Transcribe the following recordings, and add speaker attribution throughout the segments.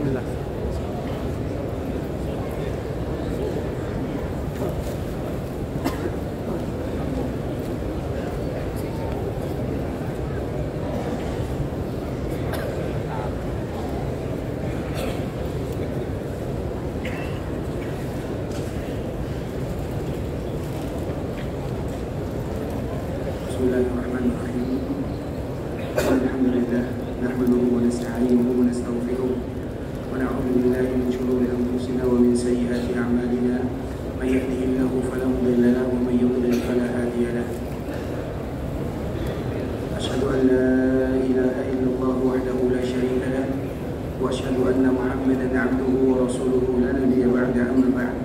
Speaker 1: Alhamdulillah.
Speaker 2: Bismillahirrahmanirrahim. Alhamdulillah, nahmaduhu wa nasta'inuhu wa nastaghfiruh wa na'udzu billahi min shururi anfusina wa min sayyiati a'malina. May yahdihillahu fala mudilla lahu wa may yudlil fala hadiya lahu. Asyhadu an la ilaha illallah wahdahu la syarika lahu wa asyhadu anna Muhammadan 'abduhu wa rasuluhu la nabiyya ba'da, amma ba'd.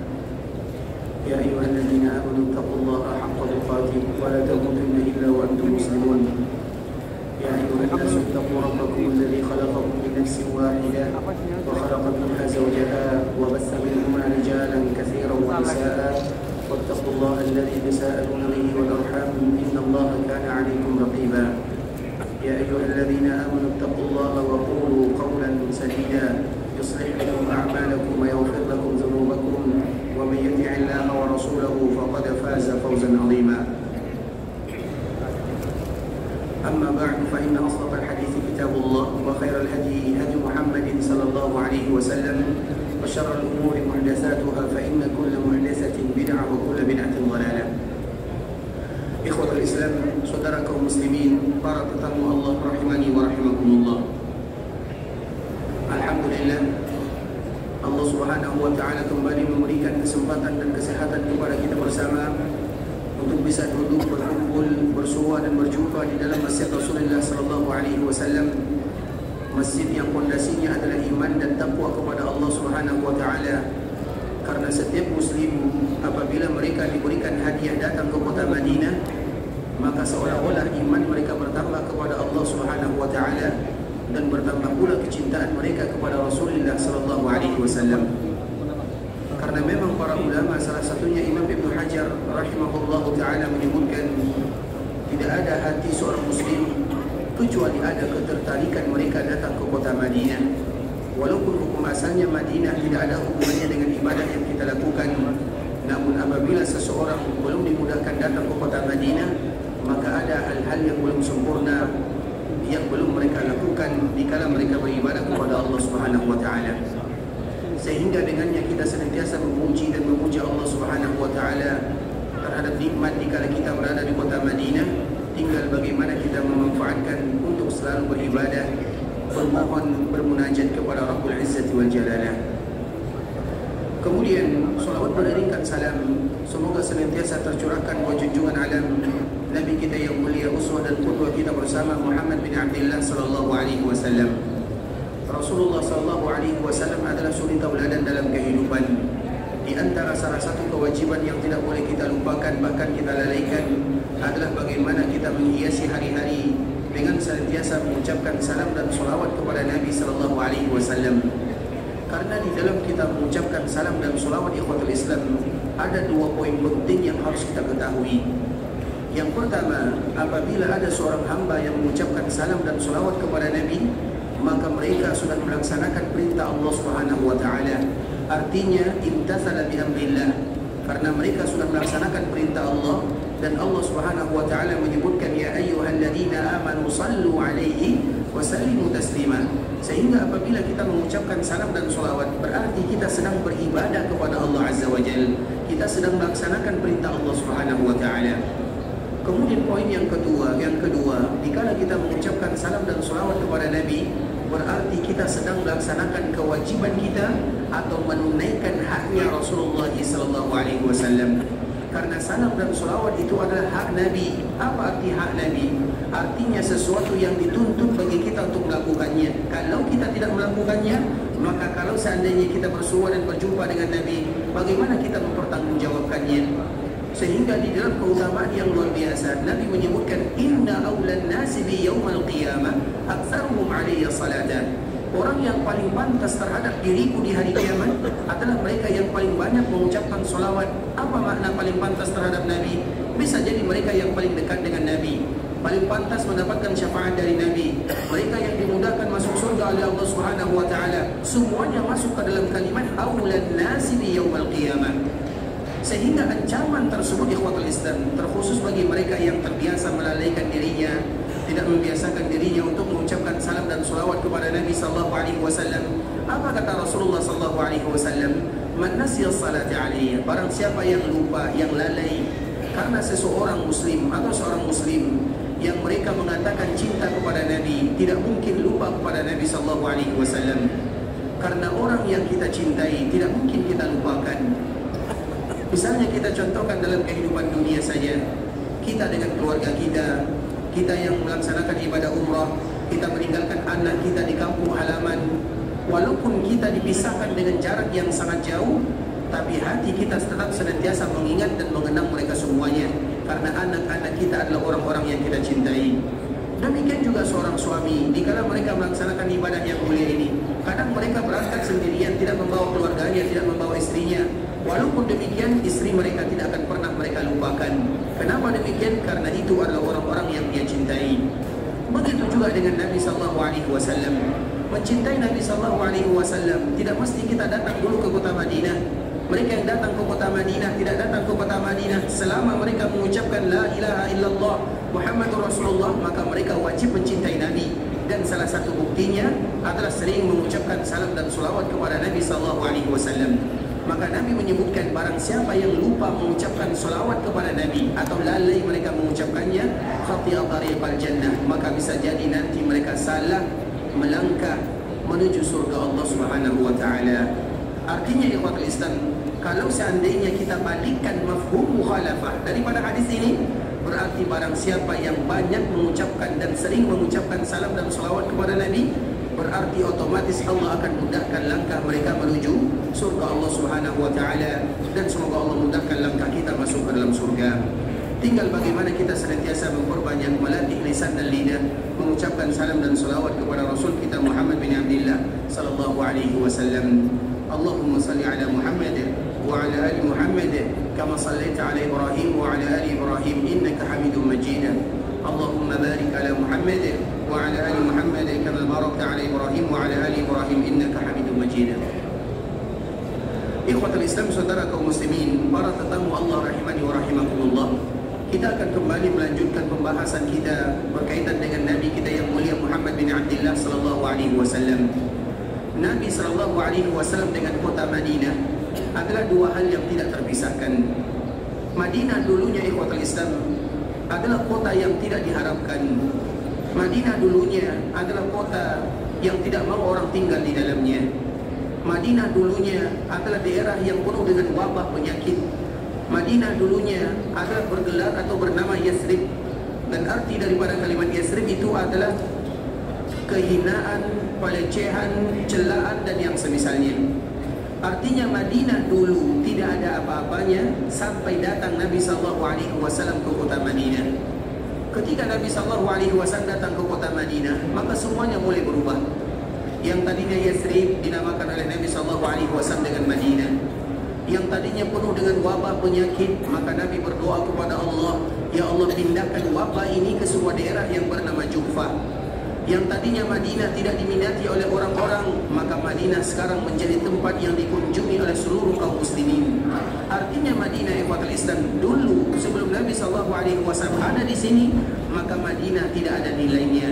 Speaker 2: Ya ayyuhalladzina amanu taqullaha haqqa tuqatih wa la tamutunna illa wa antum muslimun. Ya ayyuhan nasu ittaqu rabbakum alladzi khalaqakum min nafsin wahidah wa khalaqa minha zawjaha wa bassa minhuma rijalan katsiran wa nisaa'a wattaqullaha alladzi tasaaluna bihi wal arham innallaha kana 'alaykum raqiba. Ya ayyuhalladzina amanu ittaqullaha wa qulu qawlan sadida yuslih lakum a'malakum wa yaghfir lakum dhunubakum wa may yuti'illaha wa rasulahu faqad faza fawzan 'azima. أما بعد فإن أصدق الحديث كتاب الله وخير الهدي هدي محمد صلى الله عليه وسلم وشر الأمور محدثاتها فإن كل محدثة بدعة وكل بدعة ضلالة. إخوة الإسلام, saudara kaum muslimin, para tetamu Allah rahimani wa rahimakumullah. Alhamdulillah, Allah Subhanahu wa taala kembali memberikan kesempatan dan kesehatan kepada kita bersama untuk bisa duduk, berkumpul, bersua dan berjumpa di dalam masjid Rasulullah sallallahu alaihi wasallam, masjid yang fondasinya adalah iman dan takwa kepada Allah Subhanahu wa taala. Karena setiap muslim apabila mereka diberikan hadiah datang ke kota Madinah, maka seolah-olah iman mereka bertambah kepada Allah Subhanahu wa taala dan bertambah pula kecintaan mereka kepada Rasulullah sallallahu alaihi wasallam. Karena memang para ulama, salah satunya Imam Ibnu Hajar rahimahullahu ta'ala menyebutkan tidak ada hati seorang muslim kecuali ada ketertarikan mereka datang ke kota Madinah. Walaupun hukum asalnya Madinah tidak ada hubungannya dengan ibadah yang kita lakukan, namun apabila seseorang belum dimudahkan datang ke kota Madinah, maka ada hal-hal yang belum sempurna yang belum mereka lakukan dikala mereka beribadah kepada Allah Subhanahu wa ta'ala. Sehingga dengannya kita senantiasa memuji dan memuja Allah Subhanahu wa taala terhadap nikmat dikala kita berada di kota Madinah. Tinggal bagaimana kita memanfaatkan untuk selalu beribadah, bermohon, bermunajat kepada Rabbul Izzati wal Jalalah. Kemudian salawat beriringkan salam semoga senantiasa tercurahkan buat junjungan alam Nabi kita yang mulia, uswah dan qudwah kita bersama, Muhammad bin Abdullah sallallahu alaihi wasallam. Rasulullah sallallahu alaihi wasallam adalah suri tauladan dalam kehidupan. Di antara salah satu kewajiban yang tidak boleh kita lupakan, bahkan kita lalaikan, adalah bagaimana kita menghiasi hari-hari dengan senantiasa mengucapkan salam dan salawat kepada Nabi sallallahu alaihi wasallam. Karena di dalam kita mengucapkan salam dan salawat, ikhwatul Islam, ada dua poin penting yang harus kita ketahui. Yang pertama, apabila ada seorang hamba yang mengucapkan salam dan salawat kepada Nabi, maka mereka sudah melaksanakan perintah Allah Subhanahu wa taala. Artinya imtathala bi amrillah, karena mereka sudah melaksanakan perintah Allah, dan Allah Subhanahu wa taala menyebutkan ya ayyuhalladzina amanu sallu alaihi wa sallimu taslima. Sehingga apabila kita mengucapkan salam dan salawat, berarti kita sedang beribadah kepada Allah Azza wa Jalla. Kita sedang melaksanakan perintah Allah Subhanahu wa taala. Kemudian poin yang kedua, dikala kita mengucapkan salam dan salawat kepada Nabi, berarti kita sedang melaksanakan kewajiban kita atau menunaikan haknya Rasulullah sallallahu alaihi wasallam. Karena salam dan salawat itu adalah hak Nabi. Apa arti hak Nabi? Artinya sesuatu yang dituntut bagi kita untuk melakukannya. Kalau kita tidak melakukannya, maka kalau seandainya kita bersua dan berjumpa dengan Nabi, bagaimana kita mempertanggungjawabkannya? Sehingga di dalam keutamaan yang luar biasa, Nabi menyebutkan inna awlan nasi bi yaumal qiyamah aktsaruhum alayya salatan. Orang yang paling pantas terhadap diriku di hari kiamat adalah mereka yang paling banyak mengucapkan salawat. Apa makna paling pantas terhadap Nabi? Bisa jadi mereka yang paling dekat dengan Nabi. paling pantas mendapatkan syafaat dari Nabi, mereka yang dimudahkan masuk surga oleh Allah Subhanahu wa taala, semuanya masuk ke dalam kalimat aulan nasi bi yaumil qiyamah. Sehingga ancaman tersebut ikhwatul Islam terkhusus bagi mereka yang terbiasa melalaikan dirinya, tidak membiasakan dirinya untuk mengucapkan salam dan salawat kepada Nabi sallallahu alaihi wasallam. Apa kata Rasulullah sallallahu alaihi wasallam? Man nasiya salati alaihi, barang siapa yang lupa, yang lalai karena seseorang muslim atau seorang muslim yang mereka mengatakan cinta kepada Nabi, tidak mungkin lupa kepada Nabi sallallahu alaihi wasallam. Karena orang yang kita cintai tidak mungkin kita lupakan. Misalnya kita contohkan dalam kehidupan dunia saja, kita dengan keluarga kita, kita yang melaksanakan ibadah umrah, kita meninggalkan anak kita di kampung halaman, walaupun kita dipisahkan dengan jarak yang sangat jauh, tapi hati kita tetap senantiasa mengingat dan mengenang mereka semuanya, karena anak-anak kita adalah orang-orang yang kita cintai. Demikian juga seorang suami, dikala mereka melaksanakan ibadah yang mulia ini, kadang mereka berangkat sendirian, tidak membawa keluarganya, tidak membawa istrinya. Walaupun demikian, istri mereka tidak akan pernah mereka lupakan. Kenapa demikian? Karena itu adalah orang-orang yang dia cintai. Begitu juga dengan Nabi sallallahu alaihi wasallam. Mencintai Nabi sallallahu alaihi wasallam tidak mesti kita datang dulu ke kota Madinah. Mereka yang datang ke kota Madinah tidak datang ke kota Madinah selama mereka mengucapkan la ilaha illallah Muhammadur Rasulullah, maka mereka wajib mencintai Nabi. Dan salah satu buktinya adalah sering mengucapkan salam dan salawat kepada Nabi sallallahu alaihi wasallam. Maka Nabi menyebutkan barang siapa yang lupa mengucapkan salawat kepada Nabi atau lalai mereka mengucapkannya, khati'a tariqal jannah, maka bisa jadi nanti mereka salah melangkah menuju surga Allah Subhanahu wa taala. Artinya ikhwatul Islam, kalau seandainya kita balikkan mafhum mukhalafah daripada hadis ini, berarti barang siapa yang banyak mengucapkan dan sering mengucapkan salam dan salawat kepada Nabi, berarti otomatis Allah akan mudahkan langkah mereka menuju surga Allah Subhanahu wa taala, dan semoga Allah mudahkan langkah kita masuk ke dalam surga. Tinggal bagaimana kita senantiasa memperbanyak melatih lisan dan lidah mengucapkan salam dan salawat kepada Rasul kita Muhammad bin Abdullah sallallahu alaihi wasallam. Allahumma salli ala Muhammad wa ala ali Muhammad kama sallaita ala Ibrahim wa ala ali Ibrahim innaka Hamidum Majid. Allahumma barik ala Muhammad wa ala ali Muhammad kama barakta ala Ibrahim wa ala ali Ibrahim innaka Hamidum Majid. Ikhwatul Islam, saudara kaum muslimin, para tetamu Allah rahimani wa rahimakumullah. Kita akan kembali melanjutkan pembahasan kita berkaitan dengan Nabi kita yang mulia Muhammad bin Abdullah sallallahu alaihi wasallam. Nabi sallallahu alaihi wasallam dengan kota Madinah adalah dua hal yang tidak terpisahkan. Madinah dulunya ikhwatul Islam adalah kota yang tidak diharapkan. Madinah dulunya adalah kota yang tidak mau orang tinggal di dalamnya. Madinah dulunya adalah daerah yang penuh dengan wabah penyakit. Madinah dulunya adalah bergelar atau bernama Yasrib, dan arti daripada kalimat Yasrib itu adalah kehinaan, pelecehan, celaan dan yang semisalnya. Artinya Madinah dulu tidak ada apa-apanya sampai datang Nabi sallallahu alaihi wasallam ke kota Madinah. Ketika Nabi sallallahu alaihi wasallam datang ke kota Madinah, maka semuanya mulai berubah. Yang tadinya Yasrib dinamakan oleh Nabi sallallahu alaihi wasallam dengan Madinah. Yang tadinya penuh dengan wabah penyakit, maka Nabi berdoa kepada Allah, ya Allah pindahkan wabah ini ke sebuah daerah yang bernama Juhfah. Yang tadinya Madinah tidak diminati oleh orang-orang, maka Madinah sekarang menjadi tempat yang dikunjungi oleh seluruh kaum muslimin. Artinya Madinah ikhwatul Islam dulu sebelum Nabi sallallahu alaihi wasallam ada di sini, maka Madinah tidak ada nilainya.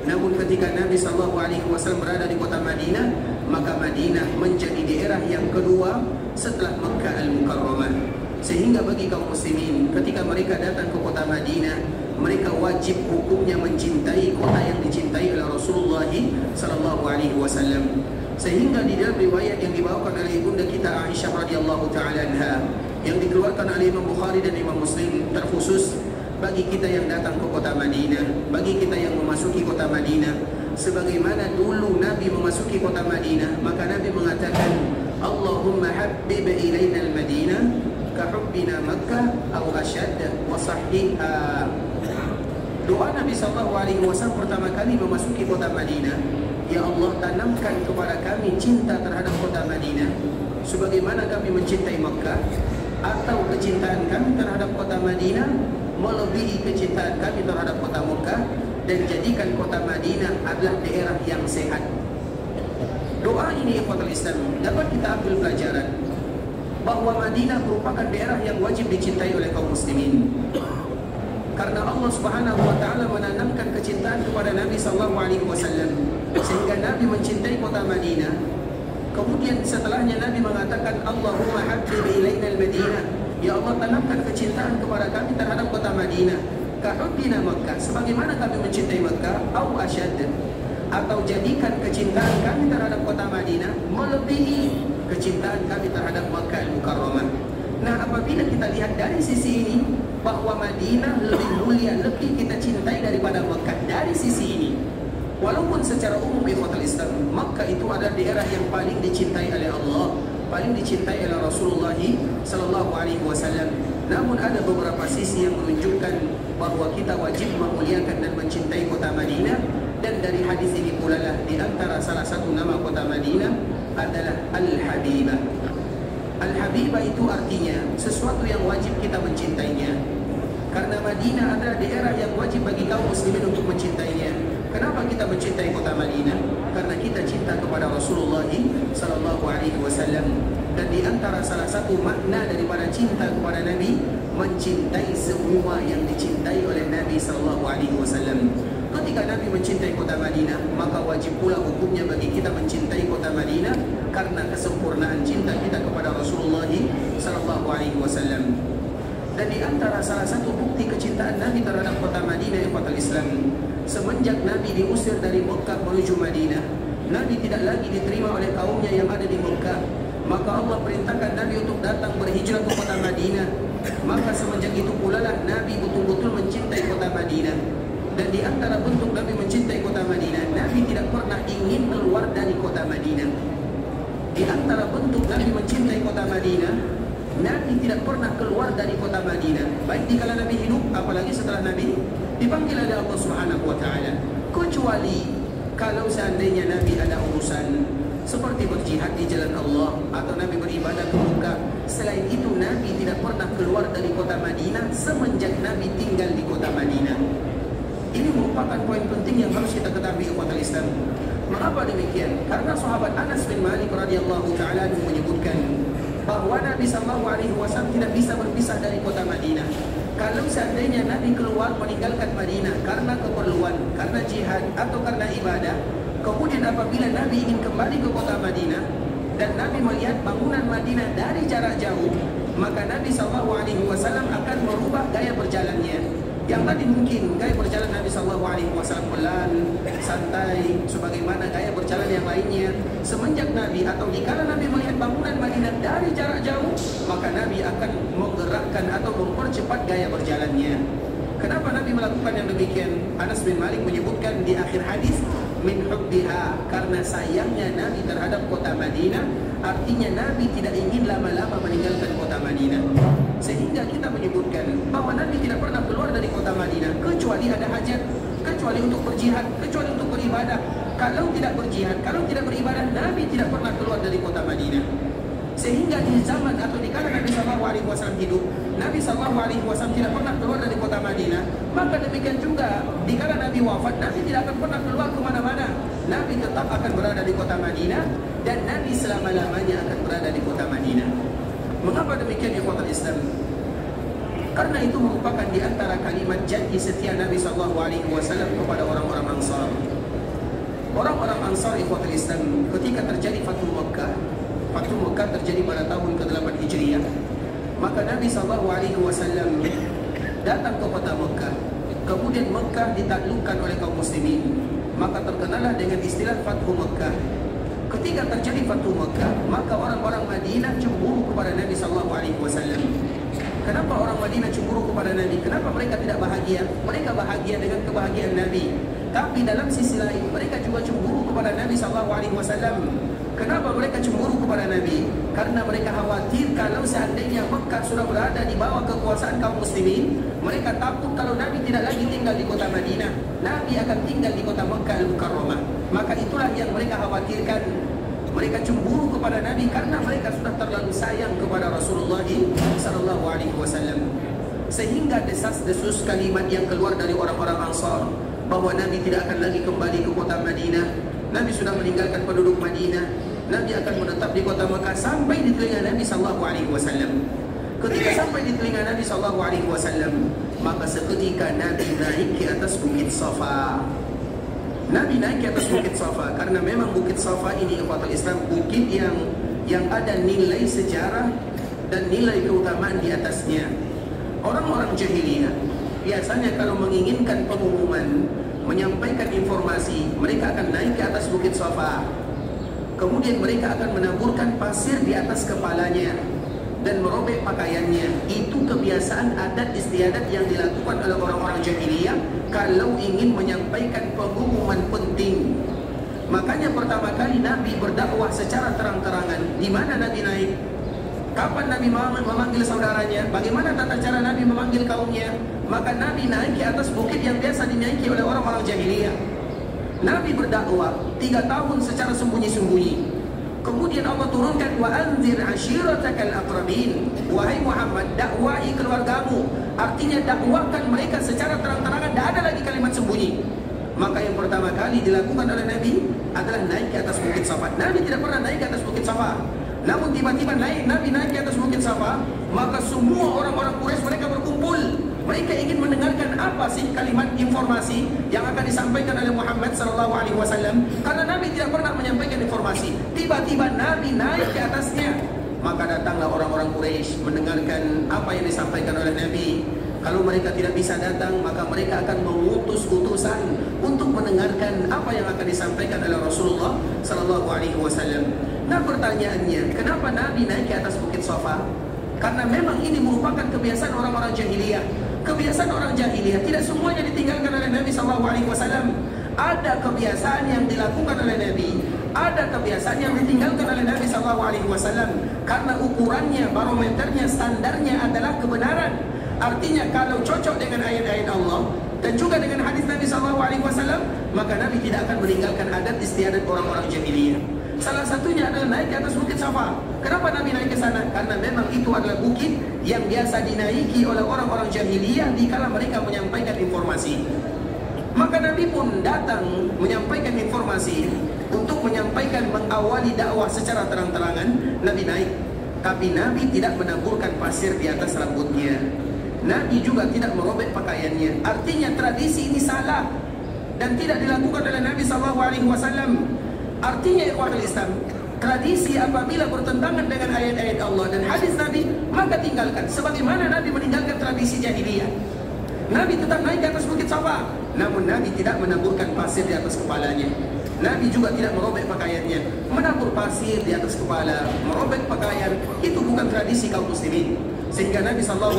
Speaker 2: Namun ketika Nabi sallallahu alaihi wasallam berada di kota Madinah, maka Madinah menjadi daerah yang kedua setelah Makkah Al-Mukarramah. Sehingga bagi kaum muslimin, ketika mereka datang ke kota Madinah, mereka wajib hukumnya mencintai kota yang dicintai oleh Rasulullah sallallahu alaihi wasallam. Sehingga di dalam riwayat yang dibawakan oleh ibunda kita Aisyah radhiyallahu taala anha, yang dikeluarkan oleh Imam Bukhari dan Imam Muslim, terkhusus bagi kita yang datang ke kota Madinah, bagi kita yang memasuki kota Madinah, sebagaimana dulu Nabi memasuki kota Madinah, maka Nabi mengatakan, Allahumma habbib ilaina al-Madinah ka hubbina Makkah aw ashad wa sahihha. Doa Nabi sallallahu alaihi wasallam pertama kali memasuki kota Madinah, ya Allah tanamkan kepada kami cinta terhadap kota Madinah sebagaimana kami mencintai Makkah, atau kecintaan kami terhadap kota Madinah melebihi kecintaan kami terhadap kota Mekah, dan jadikan kota Madinah adalah daerah yang sehat. Doa ini ikhwatul Islam dapat kita ambil pelajaran bahwa Madinah merupakan daerah yang wajib dicintai oleh kaum muslimin. Karena Allah Subhanahu wa taala menanamkan kecintaan kepada Nabi sallallahu alaihi wasallam sehingga Nabi mencintai kota Madinah. Kemudian setelahnya Nabi mengatakan, Allahumma habbib ilaina al-Madinah, ya Allah tanamkan kecintaan kepada kami terhadap kota Madinah kahubbina Makkah, sebagaimana kami mencintai Makkah, au asyad, atau jadikan kecintaan kami terhadap kota Madinah melebihi kecintaan kami terhadap Makkah al-Mukarramah. Nah, apabila kita lihat dari sisi ini bahwa Madinah lebih mulia, lebih kita cintai daripada Makkah dari sisi ini. Walaupun secara umum ikhwatul Islam, Makkah itu adalah daerah yang paling dicintai oleh Allah, paling dicintai oleh Rasulullah sallallahu alaihi wasallam. Namun ada beberapa sisi yang menunjukkan bahwa kita wajib memuliakan dan mencintai kota Madinah. Dan dari hadis ini pula lah di antara salah satu nama kota Madinah adalah Al-Habibah. Al-Habibah itu artinya sesuatu yang wajib kita mencintainya. Karena Madinah adalah daerah yang wajib bagi kaum muslimin untuk mencintainya. Kenapa kita mencintai kota Madinah? Karena kita cinta kepada Rasulullah sallallahu alaihi wasallam. Dan di antara salah satu makna daripada cinta kepada Nabi, mencintai semua yang dicintai oleh Nabi sallallahu alaihi wasallam. Ketika Nabi mencintai kota Madinah, maka wajib pula hukumnya bagi kita mencintai kota Madinah karena kesempurnaan cinta kita kepada Rasulullah sallallahu alaihi wasallam. Dan di antara salah satu bukti kecintaan Nabi terhadap kota Madinah ikhwatul Islam, semenjak Nabi diusir dari Mekah menuju Madinah, Nabi tidak lagi diterima oleh kaumnya yang ada di Mekah. Maka Allah perintahkan Nabi untuk datang berhijrah ke kota Madinah. Maka semenjak itu pula lah Nabi betul-betul mencintai kota Madinah. Dan di antara bentuk Nabi mencintai kota Madinah, Nabi tidak pernah ingin keluar dari kota Madinah. Di antara bentuk Nabi mencintai kota Madinah, Nabi tidak pernah keluar dari kota Madinah, baik di kala Nabi hidup, apalagi setelah Nabi dipanggil oleh Allah Subhanahu wa taala. Kecuali kalau seandainya Nabi ada urusan seperti berjihad di jalan Allah atau Nabi beribadah ke Mekah. Selain itu Nabi tidak pernah keluar dari kota Madinah semenjak Nabi tinggal di kota Madinah. Ini merupakan poin penting yang harus kita ketahui umat Islam. Mengapa demikian? Karena sahabat Anas bin Malik radhiyallahu taala menyebutkan bahwa Nabi sallallahu alaihi wasallam tidak bisa berpisah dari kota Madinah. Kalau seandainya Nabi keluar meninggalkan Madinah karena keperluan, karena jihad atau karena ibadah, kemudian apabila Nabi ingin kembali ke kota Madinah dan Nabi melihat bangunan Madinah dari jarak jauh, maka Nabi sallallahu alaihi wasallam akan merubah gaya berjalannya. Yang tadi mungkin gaya berjalan Nabi sallallahu alaihi wasallam pelan, santai, sebagaimana gaya berjalan yang lainnya. Semenjak Nabi atau dikala Nabi melihat bangunan Madinah dari jarak jauh, maka Nabi akan menggerakkan atau mempercepat gaya berjalannya. Kenapa Nabi melakukan yang demikian? Anas bin Malik menyebutkan di akhir hadis, min hubbiha, karena sayangnya Nabi terhadap kota Madinah. Artinya Nabi tidak ingin lama-lama meninggalkan kota Madinah. Sehingga kita menyebutkan bahwa Nabi tidak pernah keluar dari kota Madinah kecuali ada hajat, kecuali untuk berjihad, kecuali untuk beribadah. Kalau tidak berjihad, kalau tidak beribadah, Nabi tidak pernah keluar dari kota Madinah. Sehingga di zaman atau di kala Nabi sallallahu alaihi wasallam hidup, Nabi sallallahu alaihi wasallam tidak pernah keluar dari kota Madinah. Maka demikian juga di kala Nabi wafat, Nabi tidak akan pernah keluar ke mana-mana. Nabi tetap akan berada di kota Madinah dan Nabi selama-lamanya akan berada di kota Madinah. Mengapa demikian ikhwatul Islam? Karena itu merupakan di antara kalimat janji setia Nabi sallallahu alaihi wasallam kepada orang-orang Ansar. Orang-orang Ansar ikhwatul Islam ketika terjadi Fathu Makkah, Fathu Makkah terjadi pada tahun ke-8 Hijriah, maka Nabi sallallahu alaihi wasallam datang ke kota Makkah. Kemudian Makkah ditaklukkan oleh kaum muslimin. Maka terkenalah dengan istilah Fathu Makkah. Ketika terjadi Fathu Makkah, maka orang-orang Madinah cemburu kepada Nabi sallallahu alaihi wasallam. Kenapa orang Madinah cemburu kepada Nabi? Kenapa mereka tidak bahagia? Mereka bahagia dengan kebahagiaan Nabi. Tapi dalam sisi lain, mereka juga cemburu kepada Nabi sallallahu alaihi wasallam. Kenapa mereka cemburu kepada Nabi? Karena mereka khawatir kalau seandainya Mekah sudah berada di bawah kekuasaan kaum muslimin, mereka takut kalau Nabi tidak lagi tinggal di kota Madinah, Nabi akan tinggal di kota Makkah al-Mukarramah. Maka itulah yang mereka khawatirkan. Mereka cemburu kepada Nabi karena mereka sudah terlalu sayang kepada Rasulullah sallallahu alaihi wasallam. sehingga desas-desus kalimat yang keluar dari orang-orang Ansar bahwa Nabi tidak akan lagi kembali ke kota Madinah. Nabi sudah meninggalkan penduduk Madinah. Nabi akan menetap di kota Makkah sampai di telinga Nabi SAW. Ketika sampai di telinga Nabi SAW, maka seketika Nabi naik ke atas Bukit Safa. Nabi naik ke atas Bukit Safa karena memang Bukit Safa ini ikhwatul Islam, bukit yang ada nilai sejarah dan nilai keutamaan di atasnya. Orang-orang jahiliyah biasanya kalau menginginkan pengumuman, menyampaikan informasi, mereka akan naik ke atas Bukit Safa. Kemudian mereka akan menaburkan pasir di atas kepalanya dan merobek pakaiannya. Itu kebiasaan adat istiadat yang dilakukan oleh orang-orang jahiliyah kalau ingin menyampaikan pengumuman penting. Makanya pertama kali Nabi berdakwah secara terang-terangan. Di mana Nabi naik? Kapan Nabi memanggil saudaranya? Bagaimana tata cara Nabi memanggil kaumnya? Maka Nabi naik ke atas bukit yang biasa dinaiki oleh orang-orang jahiliyah. Nabi berdakwah 3 tahun secara sembunyi-sembunyi. Kemudian Allah turunkan wa anzir ashiratakal aqrabin. Wahai Muhammad, dakwahi keluargamu. Artinya dakwahkan mereka secara terang-terangan, tidak ada lagi kalimat sembunyi. Maka yang pertama kali dilakukan oleh Nabi adalah naik ke atas Bukit Safa. Nabi tidak pernah naik ke atas Bukit Safa. Namun tiba-tiba Nabi naik ke atas Bukit Safa, maka semua orang-orang Quraisy mereka berkumpul. Mereka ingin mendengarkan apa sih kalimat informasi yang akan disampaikan oleh Muhammad SAW. Karena Nabi tidak pernah menyampaikan informasi. Tiba-tiba Nabi naik ke atasnya. Maka datanglah orang-orang Quraisy mendengarkan apa yang disampaikan oleh Nabi. Kalau mereka tidak bisa datang, maka mereka akan mengutus utusan untuk mendengarkan apa yang akan disampaikan oleh Rasulullah SAW. Nah, pertanyaannya, kenapa Nabi naik ke atas Bukit Safa? Karena memang ini merupakan kebiasaan orang-orang jahiliyah. Kebiasaan orang jahiliyah tidak semuanya ditinggalkan oleh Nabi SAW. Ada kebiasaan yang dilakukan oleh Nabi, ada kebiasaan yang ditinggalkan oleh Nabi SAW. Karena ukurannya, barometernya, standarnya adalah kebenaran. Artinya kalau cocok dengan ayat-ayat Allah dan juga dengan hadis Nabi SAW, maka Nabi tidak akan meninggalkan adat istiadat orang-orang jahiliyah. Salah satunya adalah naik ke atas Bukit Safa. Kenapa Nabi naik ke sana? Karena memang itu adalah bukit yang biasa dinaiki oleh orang-orang jahiliyah dikala mereka menyampaikan informasi. Maka Nabi pun datang menyampaikan informasi untuk menyampaikan, mengawali dakwah secara terang-terangan. Nabi naik, tapi Nabi tidak menaburkan pasir di atas rambutnya. Nabi juga tidak merobek pakaiannya. Artinya tradisi ini salah dan tidak dilakukan oleh Nabi SAW. Artinya ikhwatul Islam, tradisi apabila bertentangan dengan ayat-ayat Allah dan hadis Nabi, maka tinggalkan. Sebagaimana Nabi meninggalkan tradisi jahiliyah. Nabi tetap naik ke atas Bukit Safa, namun Nabi tidak menaburkan pasir di atas kepalanya. Nabi juga tidak merobek pakaiannya. Menabur pasir di atas kepala, merobek pakaian, itu bukan tradisi kaum muslimin. Sehingga Nabi SAW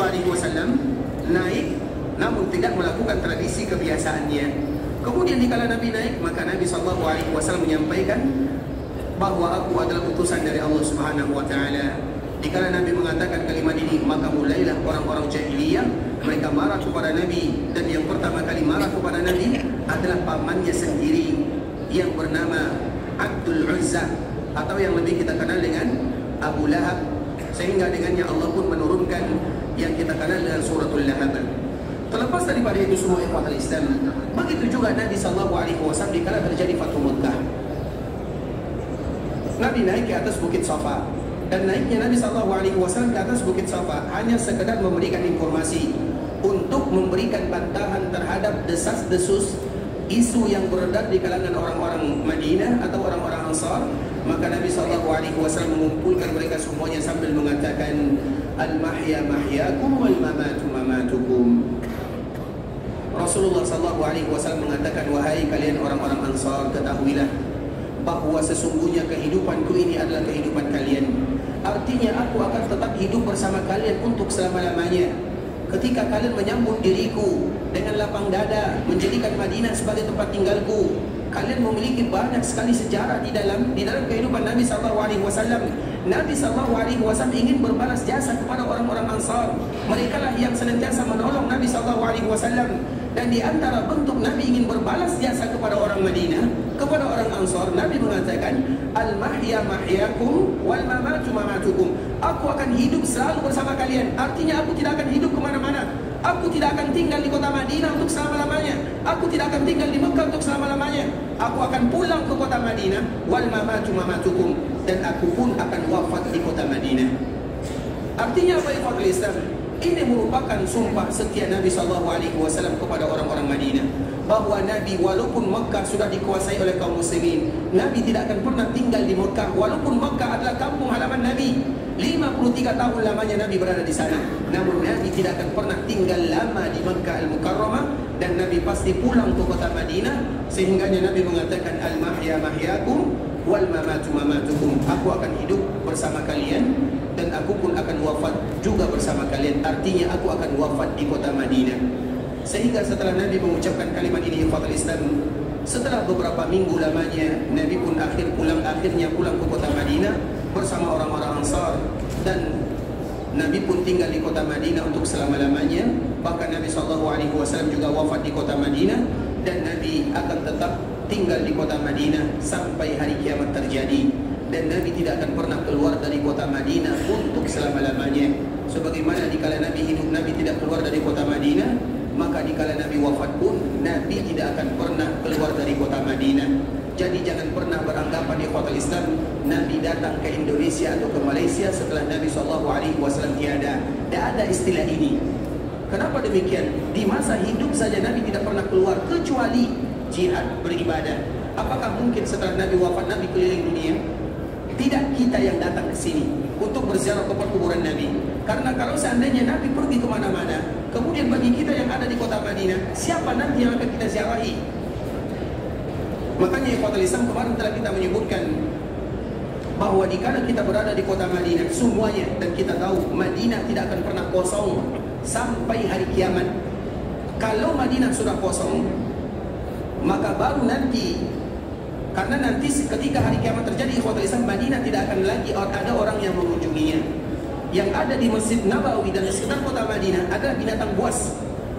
Speaker 2: naik, namun tidak melakukan tradisi kebiasaannya. Kemudian dikala Nabi naik, maka Nabi SAW menyampaikan bahwa aku adalah utusan dari Allah Subhanahu Wa Taala. Dikala Nabi mengatakan kalimat ini, maka mulailah orang-orang jahiliyah mereka marah kepada Nabi. Dan yang pertama kali marah kepada Nabi adalah pamannya sendiri yang bernama Abdul Uzza, atau yang lebih kita kenal dengan Abu Lahab. Sehingga dengannya Allah pun menurunkan yang kita kenal dengan suratul Lahab. Terlepas daripada itu semua ikhwatul Islam, begitu juga Nabi SAW dikala terjadi Fathu Makkah. Nabi naik ke atas Bukit Safa, dan naiknya Nabi SAW ke atas Bukit Safa hanya sekedar memberikan informasi untuk memberikan bantahan terhadap desas-desus isu yang beredar di kalangan orang-orang Madinah atau orang-orang Ansar. Maka Nabi SAW mengumpulkan mereka semuanya sambil mengatakan, Al-mahya mahyakum wal mamatu mamatukum. Rasulullah SAW mengatakan, wahai kalian orang-orang Ansar, ketahuilah bahwa sesungguhnya kehidupanku ini adalah kehidupan kalian. Artinya aku akan tetap hidup bersama kalian untuk selama-lamanya. Ketika kalian menyambut diriku dengan lapang dada, menjadikan Madinah sebagai tempat tinggalku, kalian memiliki banyak sekali sejarah di dalam kehidupan Nabi SAW. Nabi SAW ingin berbalas jasa kepada orang-orang Ansar. Mereka lah yang senantiasa menolong Nabi SAW. Dan di antara bentuk Nabi ingin berbalas jasa kepada orang Madinah, kepada orang Ansar, Nabi mengatakan, Al-mahya mahyakum wal mamatu mamatukum. Aku akan hidup selalu bersama kalian. Artinya aku tidak akan hidup kemana-mana. Aku tidak akan tinggal di kota Madinah untuk selama-lamanya. Aku tidak akan tinggal di Mekah untuk selama-lamanya. Aku akan pulang ke kota Madinah. Wal mamatu mamatukum. Dan aku pun akan wafat di kota Madinah. Artinya apa ikhwatul Islam? Ini merupakan sumpah setia Nabi SAW kepada orang-orang Madinah, bahwa Nabi walaupun Mekah sudah dikuasai oleh kaum muslimin, Nabi tidak akan pernah tinggal di Mekah, walaupun Mekah adalah kampung halaman Nabi. 53 tahun lamanya Nabi berada di sana, namun Nabi tidak akan pernah tinggal lama di Mekah Al-Mukarramah, dan Nabi pasti pulang ke kota Madinah. Sehingganya Nabi mengatakan, al-mahya mahyakum wal mamatu mamatukum. Aku akan hidup bersama kalian dan aku pun akan wafat juga bersama kalian. Artinya aku akan wafat di kota Madinah. Sehingga setelah Nabi mengucapkan kalimat ini, ikhwatul Islam, setelah beberapa minggu lamanya Nabi pun akhirnya pulang ke kota Madinah bersama orang-orang Ansar, dan Nabi pun tinggal di kota Madinah untuk selama-lamanya. Bahkan Nabi SAW juga wafat di kota Madinah, dan Nabi akan tetap tinggal di kota Madinah sampai hari kiamat terjadi. Dan Nabi tidak akan pernah keluar dari kota Madinah untuk selama-lamanya. Sebagaimana dikala Nabi hidup, Nabi tidak keluar dari kota Madinah, maka dikala Nabi wafat pun Nabi tidak akan pernah keluar dari kota Madinah. Jadi jangan pernah beranggapan di kota Islam Nabi datang ke Indonesia atau ke Malaysia setelah Nabi SAW tiada. Tidak ada istilah ini. Kenapa demikian? Di masa hidup saja Nabi tidak pernah keluar kecuali jihad, beribadah. Apakah mungkin setelah Nabi wafat Nabi keliling dunia? Tidak kita yang datang ke sini untuk berziarah ke perkuburan Nabi. Karena kalau seandainya Nabi pergi kemana-mana, kemudian bagi kita yang ada di kota Madinah, siapa nanti yang akan kita ziarahi? Makanya ikhwatul Islam, kemarin telah kita menyebutkan bahwa dikala kita berada di kota Madinah semuanya, dan kita tahu Madinah tidak akan pernah kosong sampai hari kiamat. Kalau Madinah sudah kosong, maka baru nanti, karena nanti ketika hari kiamat terjadi, ikhwatul Islam, Madinah tidak akan lagi ada orang yang mengunjunginya. Yang ada di Masjid Nabawi dan sekitar kota Madinah adalah binatang buas.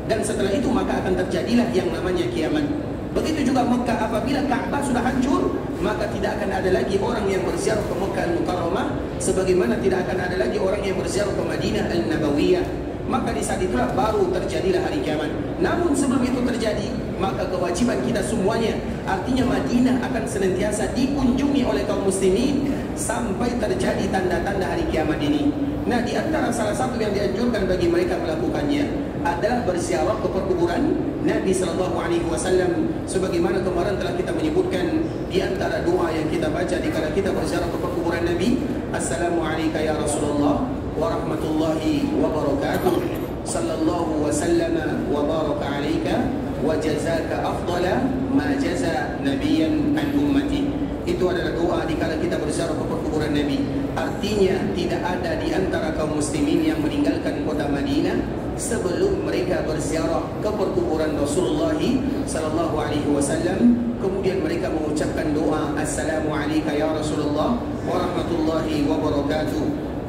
Speaker 2: Dan setelah itu maka akan terjadilah yang namanya kiamat. Begitu juga Mekah, apabila Ka'bah sudah hancur, maka tidak akan ada lagi orang yang berziarah ke Mekah Al-Mukarramah, sebagaimana tidak akan ada lagi orang yang berziarah ke Madinah Al-Nabawiyah. Maka di saat itulah baru terjadilah hari kiamat. Namun sebelum itu terjadi, maka kewajiban kita semuanya, artinya Madinah akan senantiasa dikunjungi oleh kaum muslimin sampai terjadi tanda-tanda hari kiamat ini. Nah, di antara salah satu yang dianjurkan bagi mereka melakukannya adalah berziarah ke perkuburan Nabi SAW. Sebagaimana kemarin telah kita menyebutkan, di antara doa yang kita baca dikala kita berziarah ke perkuburan Nabi, Assalamualaikum ya Rasulullah wa rahmatullahi wa barakatuh, sallallahu wa sallama wa baraka alaika wa jazaka afdala ma jaza nabiyan an ummati. Itu adalah doa dikala kita berziarah ke perkuburan Nabi. Artinya tidak ada di antara kaum muslimin yang meninggalkan kota Madinah sebelum mereka berziarah ke perkuburan Rasulullah sallallahu alaihi wasallam, kemudian mereka mengucapkan doa Assalamualaikum ya Rasulullah wa rahmatullahi wa barakatuh,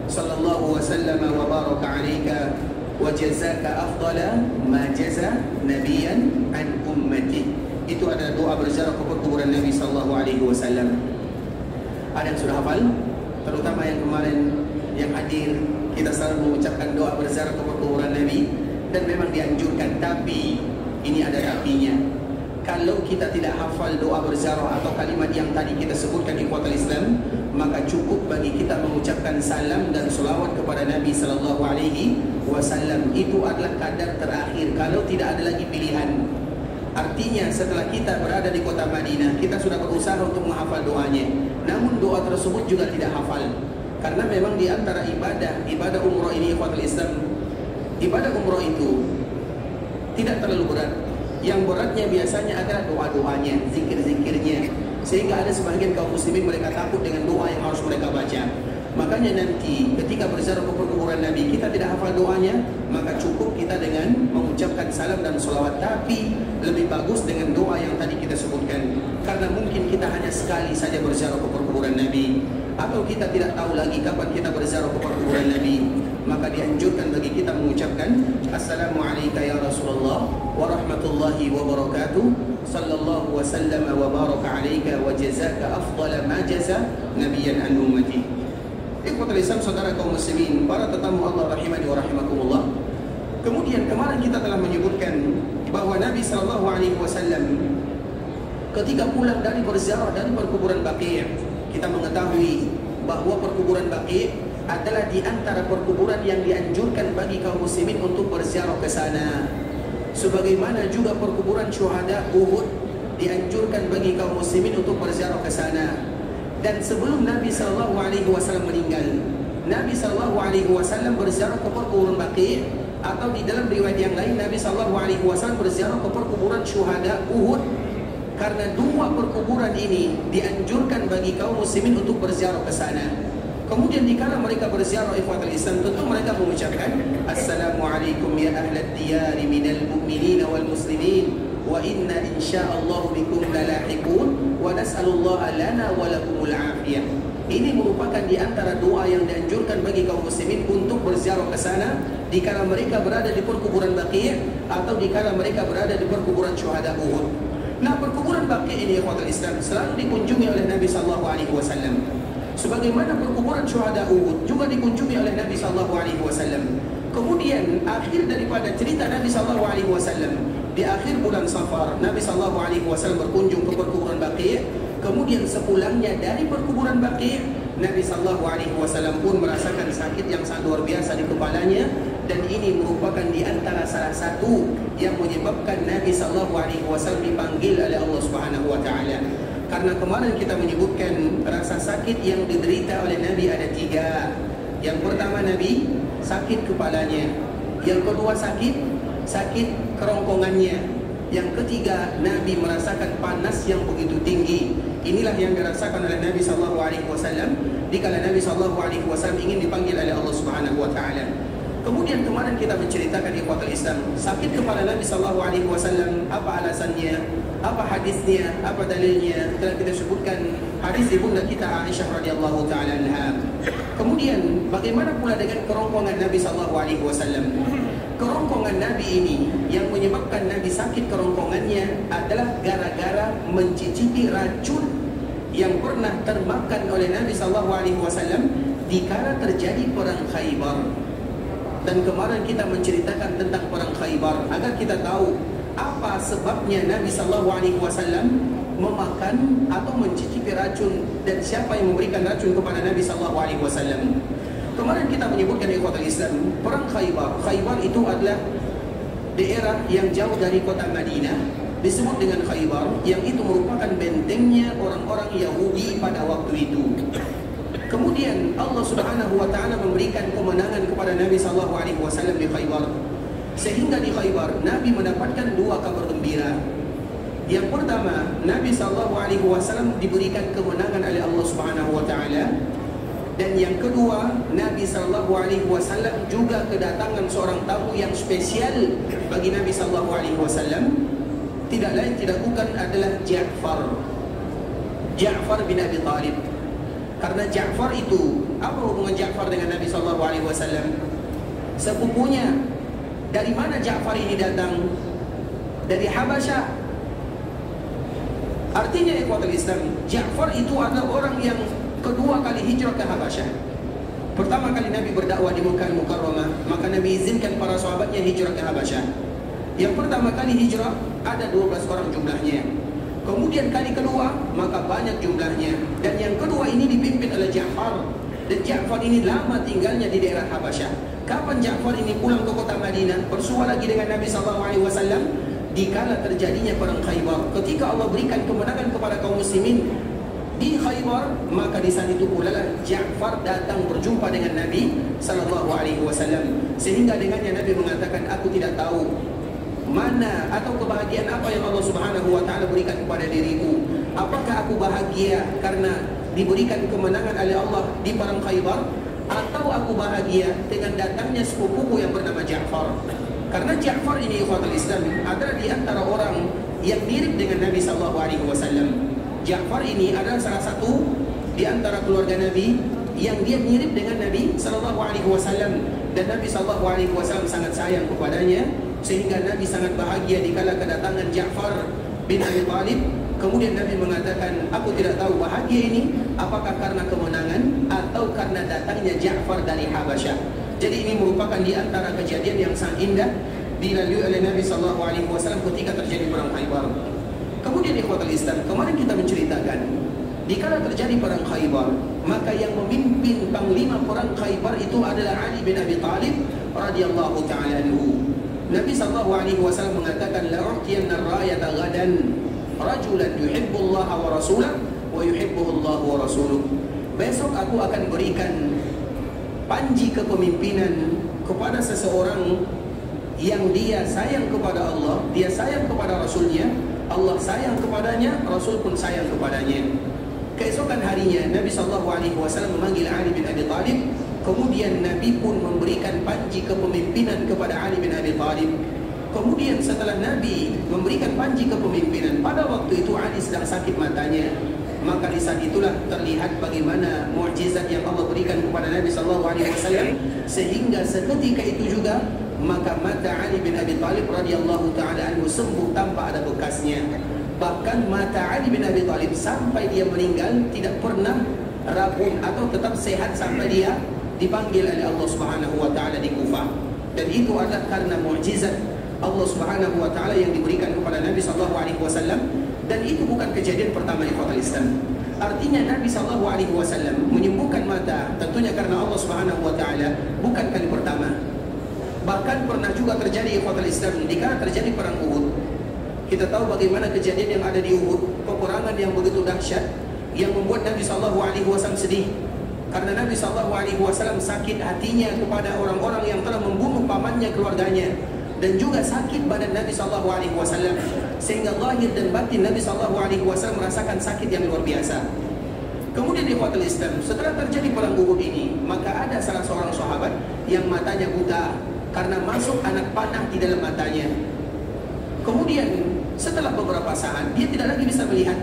Speaker 2: sallallahu wasallam wa baraka alaika wa jazaka afdala ma jaza nabiyan an ummati. Itu adalah doa berziarah ke perkuburan Nabi sallallahu alaihi wasallam. Ada yang sudah hafal? Terutama yang kemarin yang hadir, kita selalu mengucapkan doa berziarah ke perkuburan Nabi, dan memang dianjurkan. Tapi ini ada tapinya. Kalau kita tidak hafal doa berziarah atau kalimat yang tadi kita sebutkan di kuatal Islam, maka cukup bagi kita mengucapkan salam dan selawat kepada Nabi sallallahu alaihi wasallam. Itu adalah kadar terakhir kalau tidak ada lagi pilihan. Artinya setelah kita berada di kota Madinah, kita sudah berusaha untuk menghafal doanya, namun doa tersebut juga tidak hafal. Karena memang di antara ibadah umroh ini, ikhwatul Islam, ibadah umroh itu tidak terlalu berat. Yang beratnya biasanya adalah doa-doanya, zikir-zikirnya. Sehingga ada sebagian kaum muslimin mereka takut dengan doa yang harus mereka baca. Makanya nanti ketika berziarah ke perkuburan Nabi, kita tidak hafal doanya, maka cukup kita dengan mengucapkan salam dan sholawat. Tapi lebih bagus dengan doa yang tadi kita sebutkan. Karena mungkin kita hanya sekali saja berziarah ke perkuburan Nabi, atau kita tidak tahu lagi kapan kita berziarah ke perkuburan Nabi, maka dianjurkan bagi kita mengucapkan Assalamualaikum ya Rasulullah wa rahmatullahi wa barakatuh, sallallahu wa sallama wa baraka alaika wa jazaka afdala ma jaza nabiyan an ummati. Ikhwatul Islam, saudara kaum muslimin, para tetamu Allah rahimani wa rahimakumullah. Kemudian kemarin kita telah menyebutkan bahwa Nabi SAW ketika pulang dari berziarah dari perkuburan Baqi', kita mengetahui bahwa perkuburan Baqi' adalah di antara perkuburan yang dianjurkan bagi kaum muslimin untuk berziarah ke sana. Sebagaimana juga perkuburan syuhada Uhud dianjurkan bagi kaum muslimin untuk berziarah ke sana. Dan sebelum Nabi SAW meninggal, Nabi SAW berziarah ke perkuburan Baqi', atau di dalam riwayat yang lain Nabi SAW berziarah ke perkuburan syuhada Uhud, karena dua perkuburan ini dianjurkan bagi kaum muslimin untuk berziarah ke sana. Kemudian dikala mereka berziarah ikhwatul Islam, tentu mereka mengucapkan Assalamualaikum ya ahlad diyari minal mu'minin wal muslimin wa inna insyaallah bikum lalahiqun wa nas'alullaha lana wa lakumul afiyah. Ini merupakan di antara doa yang dianjurkan bagi kaum muslimin untuk berziarah ke sana dikala mereka berada di perkuburan Baqi' atau dikala mereka berada di perkuburan syuhada Uhud. Nah, perkuburan Baqi' ini ikhwatul Islam selalu dikunjungi oleh Nabi SAW. Sebagaimana perkuburan syuhada Uhud juga dikunjungi oleh Nabi SAW. Kemudian akhir daripada cerita Nabi SAW, di akhir bulan Safar Nabi SAW berkunjung ke perkuburan Baqi'. Kemudian sepulangnya dari perkuburan Baqi', Nabi SAW pun merasakan sakit yang sangat luar biasa di kepalanya, dan ini merupakan di antara salah satu yang menyebabkan Nabi SAW dipanggil oleh Allah Subhanahu Wa Taala. Karena kemarin kita menyebutkan rasa sakit yang diderita oleh Nabi ada tiga. Yang pertama, Nabi sakit kepalanya. Yang kedua, sakit kerongkongannya. Yang ketiga, Nabi merasakan panas yang begitu tinggi. Inilah yang dirasakan oleh Nabi SAW dikala Nabi SAW ingin dipanggil oleh Allah Subhanahu Wa Taala. Kemudian kemarin kita menceritakan ikhwatul Islam, sakit kepala Nabi SAW, apa alasannya, apa hadisnya, apa dalilnya. Telah kita sebutkan hadis ibunda kita Aisyah radhiyallahu taala anha. Kemudian bagaimana pula dengan kerongkongan Nabi SAW? Kerongkongan Nabi ini yang menyebabkan Nabi sakit kerongkongannya adalah gara-gara mencicipi racun yang pernah termakan oleh Nabi SAW dikala terjadi perang Khaybar. Dan kemarin kita menceritakan tentang perang Khaybar agar kita tahu apa sebabnya Nabi SAW memakan atau mencicipi racun, dan siapa yang memberikan racun kepada Nabi SAW. Kemarin kita menyebutkan ikhwatul Islam, perang Khaybar. Khaybar itu adalah daerah yang jauh dari kota Madinah, disebut dengan Khaybar, yang itu merupakan bentengnya orang-orang Yahudi pada waktu itu. Kemudian Allah Subhanahu Wa Taala memberikan kemenangan kepada Nabi SAW di Khaybar, sehingga di Khaybar Nabi mendapatkan dua kabar gembira. Yang pertama, Nabi SAW diberikan kemenangan oleh Allah Subhanahu Wa Taala. Dan yang kedua, Nabi SAW juga kedatangan seorang tamu yang spesial bagi Nabi SAW. Tidak lain tidak bukan adalah Ja'far bin Abi Talib. Karena Ja'far itu, apa hubungan Ja'far dengan Nabi SAW? Sepupunya. Dari mana Ja'far ini datang? Dari Habasyah. Artinya ikhwatul Islam, Ja'far itu adalah orang yang kedua kali hijrah ke Habasyah. Pertama kali Nabi berdakwah di Mekah Al-Mukarramah, maka Nabi izinkan para sahabatnya hijrah ke Habasyah. Yang pertama kali hijrah ada 12 orang jumlahnya. Kemudian kali kedua maka banyak jumlahnya. Dan yang kedua ini dipimpin oleh Ja'far. Dan Ja'far ini lama tinggalnya di daerah Habasyah. Kapan Ja'far ini pulang ke kota Madinah, bersua lagi dengan Nabi SAW dikala terjadinya perang Khaybar. Ketika Allah berikan kemenangan kepada kaum muslimin di Khaybar, maka di saat itu pula Ja'far datang berjumpa dengan Nabi SAW. Sehingga dengannya Nabi mengatakan, aku tidak tahu mana atau kebahagiaan apa yang Allah Subhanahu Wa Taala berikan kepada dirimu. Apakah aku bahagia karena diberikan kemenangan oleh Allah di perang Khaybar, atau aku bahagia dengan datangnya sepupuku yang bernama Ja'far? Karena Ja'far ini ikhwatul Islam adalah di antara orang yang mirip dengan Nabi SAW. Ja'far ini adalah salah satu di antara keluarga Nabi yang dia mirip dengan Nabi SAW. Dan Nabi SAW sangat sayang kepadanya, sehingga Nabi sangat bahagia dikala kedatangan Ja'far bin Abi Talib. Kemudian Nabi mengatakan, aku tidak tahu bahagia ini apakah karena kemenangan atau atau karena datangnya Ja'far dari Habasyah. Jadi ini merupakan di antara kejadian yang sangat indah dilalui oleh Nabi SAW ketika terjadi perang Khaybar. Kemudian ikhwatul Islam, kemarin kita menceritakan dikala terjadi perang Khaybar, maka yang memimpin panglima perang Khaybar itu adalah Ali bin Abi Thalib radhiyallahu ta'ala anhu. Nabi SAW mengatakan, la u'tiyanna ar-rayata ghadan rajulan yuhibbullaha wa rasulahu wa yuhibbuhullahu wa rasuluh. Besok aku akan berikan panji kepemimpinan kepada seseorang yang dia sayang kepada Allah, dia sayang kepada Rasulnya, Allah sayang kepadanya, Rasul pun sayang kepadanya. Keesokan harinya Nabi SAW memanggil Ali bin Abi Thalib. Kemudian Nabi pun memberikan panji kepemimpinan kepada Ali bin Abi Thalib. Kemudian setelah Nabi memberikan panji kepemimpinan, pada waktu itu Ali sedang sakit matanya. Maka di saat itulah terlihat bagaimana mukjizat yang Allah berikan kepada Nabi SAW, sehingga seketika itu juga maka mata Ali bin Abi Thalib radhiyallahu ta'ala anhu sembuh tanpa ada bekasnya. Bahkan mata Ali bin Abi Thalib sampai dia meninggal tidak pernah rabun atau tetap sehat sampai dia dipanggil oleh Allah Subhanahu wa taala di Kufah. Dan itu adalah karena mukjizat Allah Subhanahu wa taala yang diberikan kepada Nabi sallallahu alaihi wasallam, dan itu bukan kejadian pertama di kota Islam. Artinya Nabi sallallahu alaihi wasallam menyembuhkan mata tentunya karena Allah Subhanahu wa taala bukan kali pertama. Bahkan pernah juga terjadi di kota Islam dikala terjadi perang Uhud. Kita tahu bagaimana kejadian yang ada di Uhud, peperangan yang begitu dahsyat yang membuat Nabi sallallahu alaihi wasallam sedih. Karena Nabi SAW sakit hatinya kepada orang-orang yang telah membunuh pamannya, keluarganya, dan juga sakit badan Nabi SAW, sehingga lahir dan batin Nabi SAW merasakan sakit yang luar biasa. Kemudian di kota Islam, setelah terjadi perang Uhud ini, maka ada salah seorang sahabat yang matanya buta karena masuk anak panah di dalam matanya. Kemudian setelah beberapa saat dia tidak lagi bisa melihat.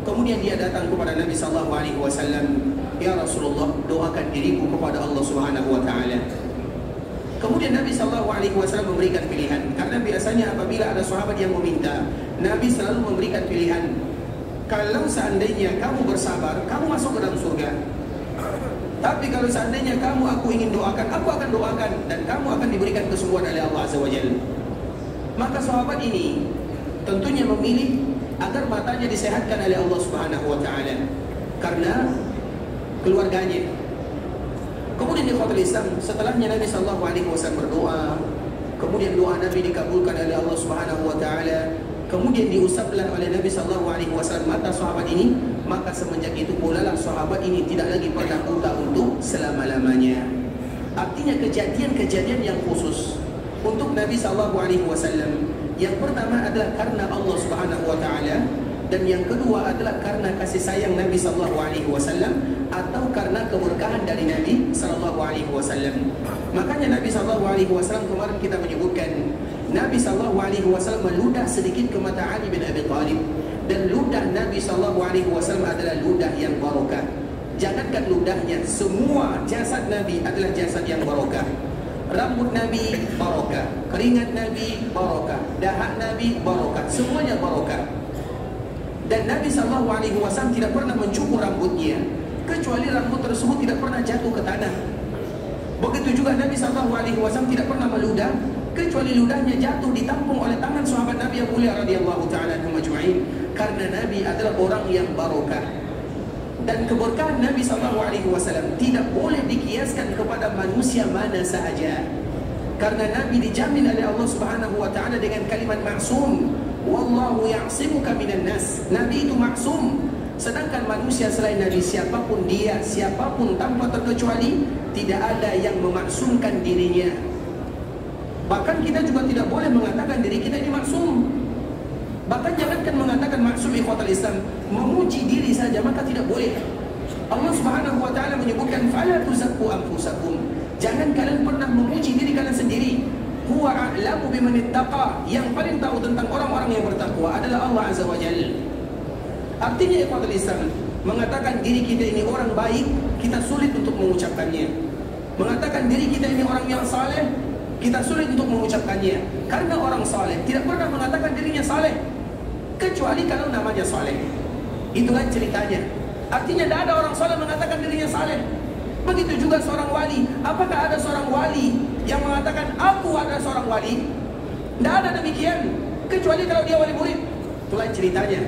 Speaker 2: Kemudian dia datang kepada Nabi SAW, ya Rasulullah, doakan diriku kepada Allah Subhanahu wa taala. Kemudian Nabi SAW memberikan pilihan. Karena biasanya apabila ada sahabat yang meminta, Nabi selalu memberikan pilihan. Kalau seandainya kamu bersabar, kamu masuk ke dalam surga. Tapi kalau seandainya aku ingin doakan, aku akan doakan, dan kamu akan diberikan kesembuhan oleh Allah Azza wa Jalla. Maka sahabat ini tentunya memilih agar matanya disehatkan oleh Allah Subhanahu wa taala karena keluarganya. Kemudian di khotbah Islam, setelahnya Nabi sallallahu alaihi wasallam berdoa, kemudian doa Nabi dikabulkan oleh Allah Subhanahu wa taala, kemudian diusaplah oleh Nabi sallallahu alaihi wasallam mata sahabat ini, maka semenjak itu pula lah sahabat ini tidak lagi pernah buta untuk selama-lamanya. Artinya kejadian-kejadian yang khusus untuk Nabi sallallahu alaihi wasallam. Yang pertama adalah karena Allah Subhanahu wa taala, dan yang kedua adalah karena kasih sayang Nabi sallallahu alaihi wasallam atau karena keberkahan dari Nabi sallallahu alaihi wasallam. Makanya Nabi sallallahu alaihi wasallam kemarin kita menyebutkan Nabi sallallahu alaihi wasallam meludah sedikit ke mata Ali bin Abi Thalib, dan ludah Nabi sallallahu alaihi wasallam adalah ludah yang barokah. Jangankan ludahnya, semua jasad Nabi adalah jasad yang barokah. Rambut Nabi barokah, keringat Nabi barokah, dahak Nabi barokah, semuanya barokah. Dan Nabi SAW tidak pernah mencukur rambutnya, kecuali rambut tersebut tidak pernah jatuh ke tanah. Begitu juga Nabi SAW tidak pernah meludah, kecuali ludahnya jatuh ditampung oleh tangan sahabat Nabi yang mulia radhiyallahu ta'ala anhum ajma'in. Karena Nabi adalah orang yang barokah. Dan keberkahan Nabi SAW tidak boleh dikiaskan kepada manusia mana sahaja. Karena Nabi dijamin oleh Allah Subhanahu wa taala dengan kalimat maksum, wallahu ya'simuka minan nas. Nabi itu maksum. Sedangkan manusia selain Nabi, siapapun dia, siapapun tanpa terkecuali, tidak ada yang memaksumkan dirinya. Bahkan kita juga tidak boleh mengatakan diri kita ini maksum. Bahkan jangankan mengatakan maksum ikhwatal Islam, memuji diri saja maka tidak boleh. Allah Subhanahu wa taala menyebutkan fala tuzakku anfusakum. Jangan kalian pernah memuji diri kalian sendiri. Huwa a'lamu biman ittaqa. Yang paling tahu tentang orang-orang yang bertakwa adalah Allah Azza wa Jalla. Artinya ikhwatal Islam, mengatakan diri kita ini orang baik, kita sulit untuk mengucapkannya. Mengatakan diri kita ini orang yang saleh, kita sulit untuk mengucapkannya. Karena orang saleh tidak pernah mengatakan dirinya saleh, kecuali kalau namanya saleh. Itulah ceritanya. Artinya tidak ada orang saleh mengatakan dirinya saleh. Begitu juga seorang wali. Apakah ada seorang wali yang mengatakan aku adalah seorang wali? Tidak ada demikian, kecuali kalau dia wali murid. Itulah ceritanya.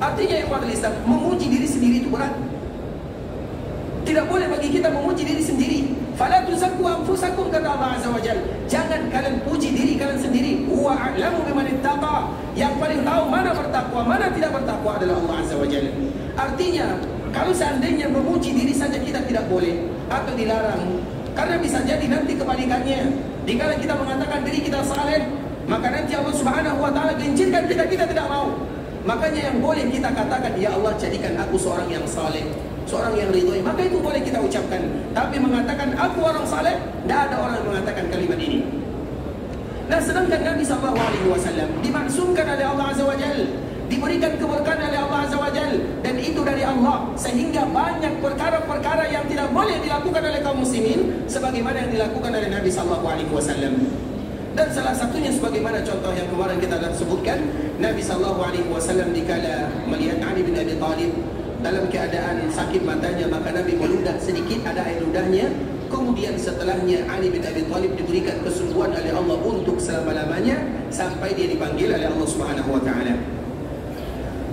Speaker 2: Artinya ikhwatul Islam, memuji diri sendiri itu berat. Tidak boleh bagi kita memuji diri sendiri. Fala tuzakku anfusakum, kata Allah Azza wa Jalla. Jangan kalian puji diri kalian sendiri. Huwa a'lamu biman ittaqa. Yang paling tahu mana bertakwa, mana tidak bertakwa adalah Allah Azza wa Jalla. Artinya, kalau seandainya memuji diri saja kita tidak boleh atau dilarang, karena bisa jadi nanti kebalikannya. Dikala kita mengatakan diri kita saleh, maka nanti Allah Subhanahu wa taala genjirkan kita tidak mau. Makanya yang boleh kita katakan, ya Allah jadikan aku seorang yang saleh, seorang yang ridhoi, maka itu boleh kita ucapkan. Tapi mengatakan aku orang saleh, tidak ada orang yang mengatakan kalimat ini. Nah, sedangkan Nabi SAW dimaksumkan oleh Allah Azza wa Jalla, diberikan keberkahan oleh Allah Azza wa Jalla, dan itu dari Allah, sehingga banyak perkara-perkara yang tidak boleh dilakukan oleh kaum muslimin sebagaimana yang dilakukan oleh Nabi SAW. Dan salah satunya sebagaimana contoh yang kemarin kita dah sebutkan, Nabi SAW dikala melihat Ali bin Abi Thalib dalam keadaan sakit matanya, maka Nabi meludah sedikit, ada air ludahnya. Kemudian setelahnya Ali bin Abi Thalib diberikan kesembuhan oleh Allah untuk selama-lamanya sampai dia dipanggil oleh Allah Subhanahu wa taala.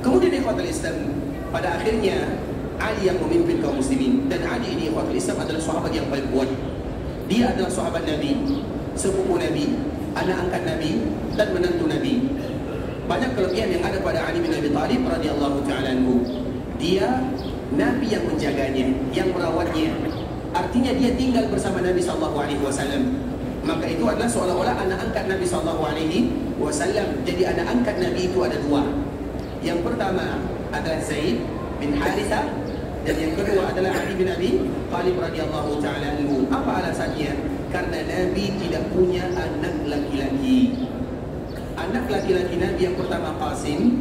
Speaker 2: Kemudian ikhwatul Islam, pada akhirnya Ali yang memimpin kaum muslimin, dan Ali ini ikhwatul Islam adalah sahabat yang paling kuat. Dia adalah sahabat Nabi, sepupu Nabi, anak angkat Nabi, dan menantu Nabi. Banyak kelebihan yang ada pada Ali bin Abi Thalib radhiyallahu ta'ala anhu. Dia Nabi yang menjaganya, yang merawatnya. Artinya dia tinggal bersama Nabi SAW. Maka itu adalah seolah-olah anak angkat Nabi SAW. Jadi anak angkat Nabi itu ada dua. Yang pertama adalah Zaid bin Harithah, dan yang kedua adalah Ali bin Abi Thalib radhiyallahu ta'ala anhu. Apa alasannya? Karena Nabi tidak punya anak laki-laki. Anak laki-laki Nabi yang pertama Qasim,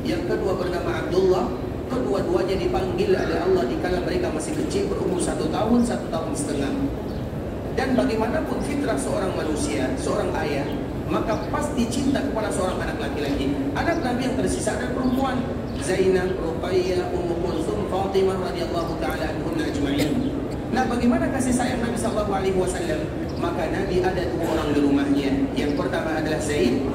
Speaker 2: yang kedua bernama Abdullah. Kedua-duanya dipanggil oleh Allah dikala mereka masih kecil, berumur 1 tahun, 1 tahun setengah. Dan bagaimanapun fitrah seorang manusia, seorang ayah, maka pasti cinta kepada seorang anak laki-laki. Anak Nabi yang tersisa adalah perempuan, Zainab, Ruqayyah, Ummu Kulthum, Fatimah radhiyallahu ta'ala anhunna ajma'in. Nah, bagaimana kasih sayang Nabi SAW? Maka Nabi ada 2 orang di rumahnya. Yang pertama adalah Zaid,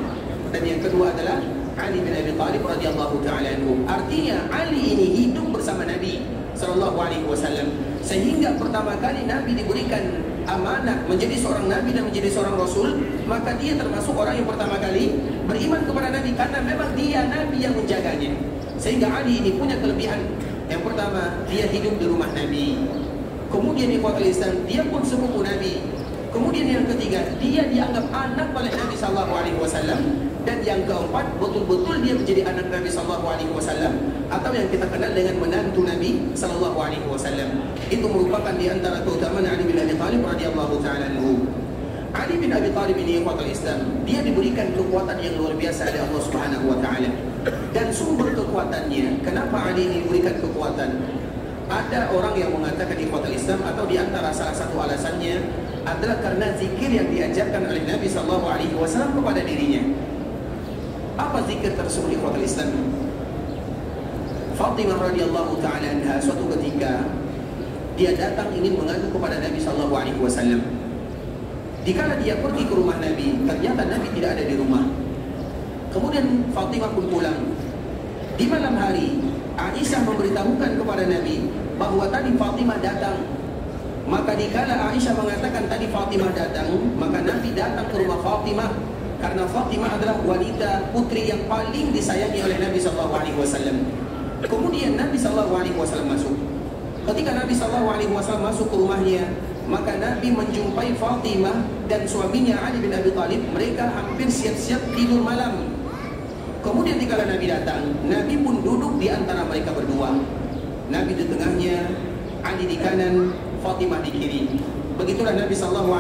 Speaker 2: dan yang kedua adalah Ali bin Abi Thalib radhiyallahu ta'ala anhu. Artinya Ali ini hidup bersama Nabi SAW, sehingga pertama kali Nabi diberikan amanah menjadi seorang Nabi dan menjadi seorang Rasul, maka dia termasuk orang yang pertama kali beriman kepada Nabi, karena memang dia Nabi yang menjaganya. Sehingga Ali ini punya kelebihan. Yang pertama, dia hidup di rumah Nabi. Kemudian ikhwatul Islam, dia pun sepupu Nabi. Kemudian yang ketiga, dia dianggap anak oleh Nabi SAW. Dan yang keempat, betul-betul dia menjadi anak Nabi SAW, atau yang kita kenal dengan menantu Nabi SAW. Itu merupakan di antara keutamaan Ali bin Abi Thalib radhiyallahu ta'ala anhu. Ali bin Abi Thalib ini ikhwatul Islam, dia diberikan kekuatan yang luar biasa oleh Allah Subhanahu wa ta'ala. Dan sumber kekuatannya, kenapa Ali ini diberikan kekuatan? Ada orang yang mengatakan ikhwatul Islam, atau di antara salah satu alasannya adalah karena zikir yang diajarkan oleh Nabi SAW kepada dirinya. Apa zikir tersebut ikhwatul Islam? Fatimah radhiyallahu ta'ala anha suatu ketika dia datang ingin mengadu kepada Nabi SAW. Dikala dia pergi ke rumah Nabi, ternyata Nabi tidak ada di rumah. Kemudian Fatimah pun pulang. Di malam hari, Aisyah memberitahukan kepada Nabi bahwa tadi Fatimah datang. Maka dikala Aisyah mengatakan tadi Fatimah datang, maka Nabi datang ke rumah Fatimah, karena Fatimah adalah wanita putri yang paling disayangi oleh Nabi SAW. Kemudian Nabi SAW masuk. Ketika Nabi SAW masuk ke rumahnya, maka Nabi menjumpai Fatimah dan suaminya Ali bin Abi Thalib. Mereka hampir siap-siap tidur malam. Kemudian dikala Nabi datang, Nabi pun duduk di antara mereka berdua. Nabi di tengahnya, Ali di kanan, Fatimah di kiri. Begitulah Nabi SAW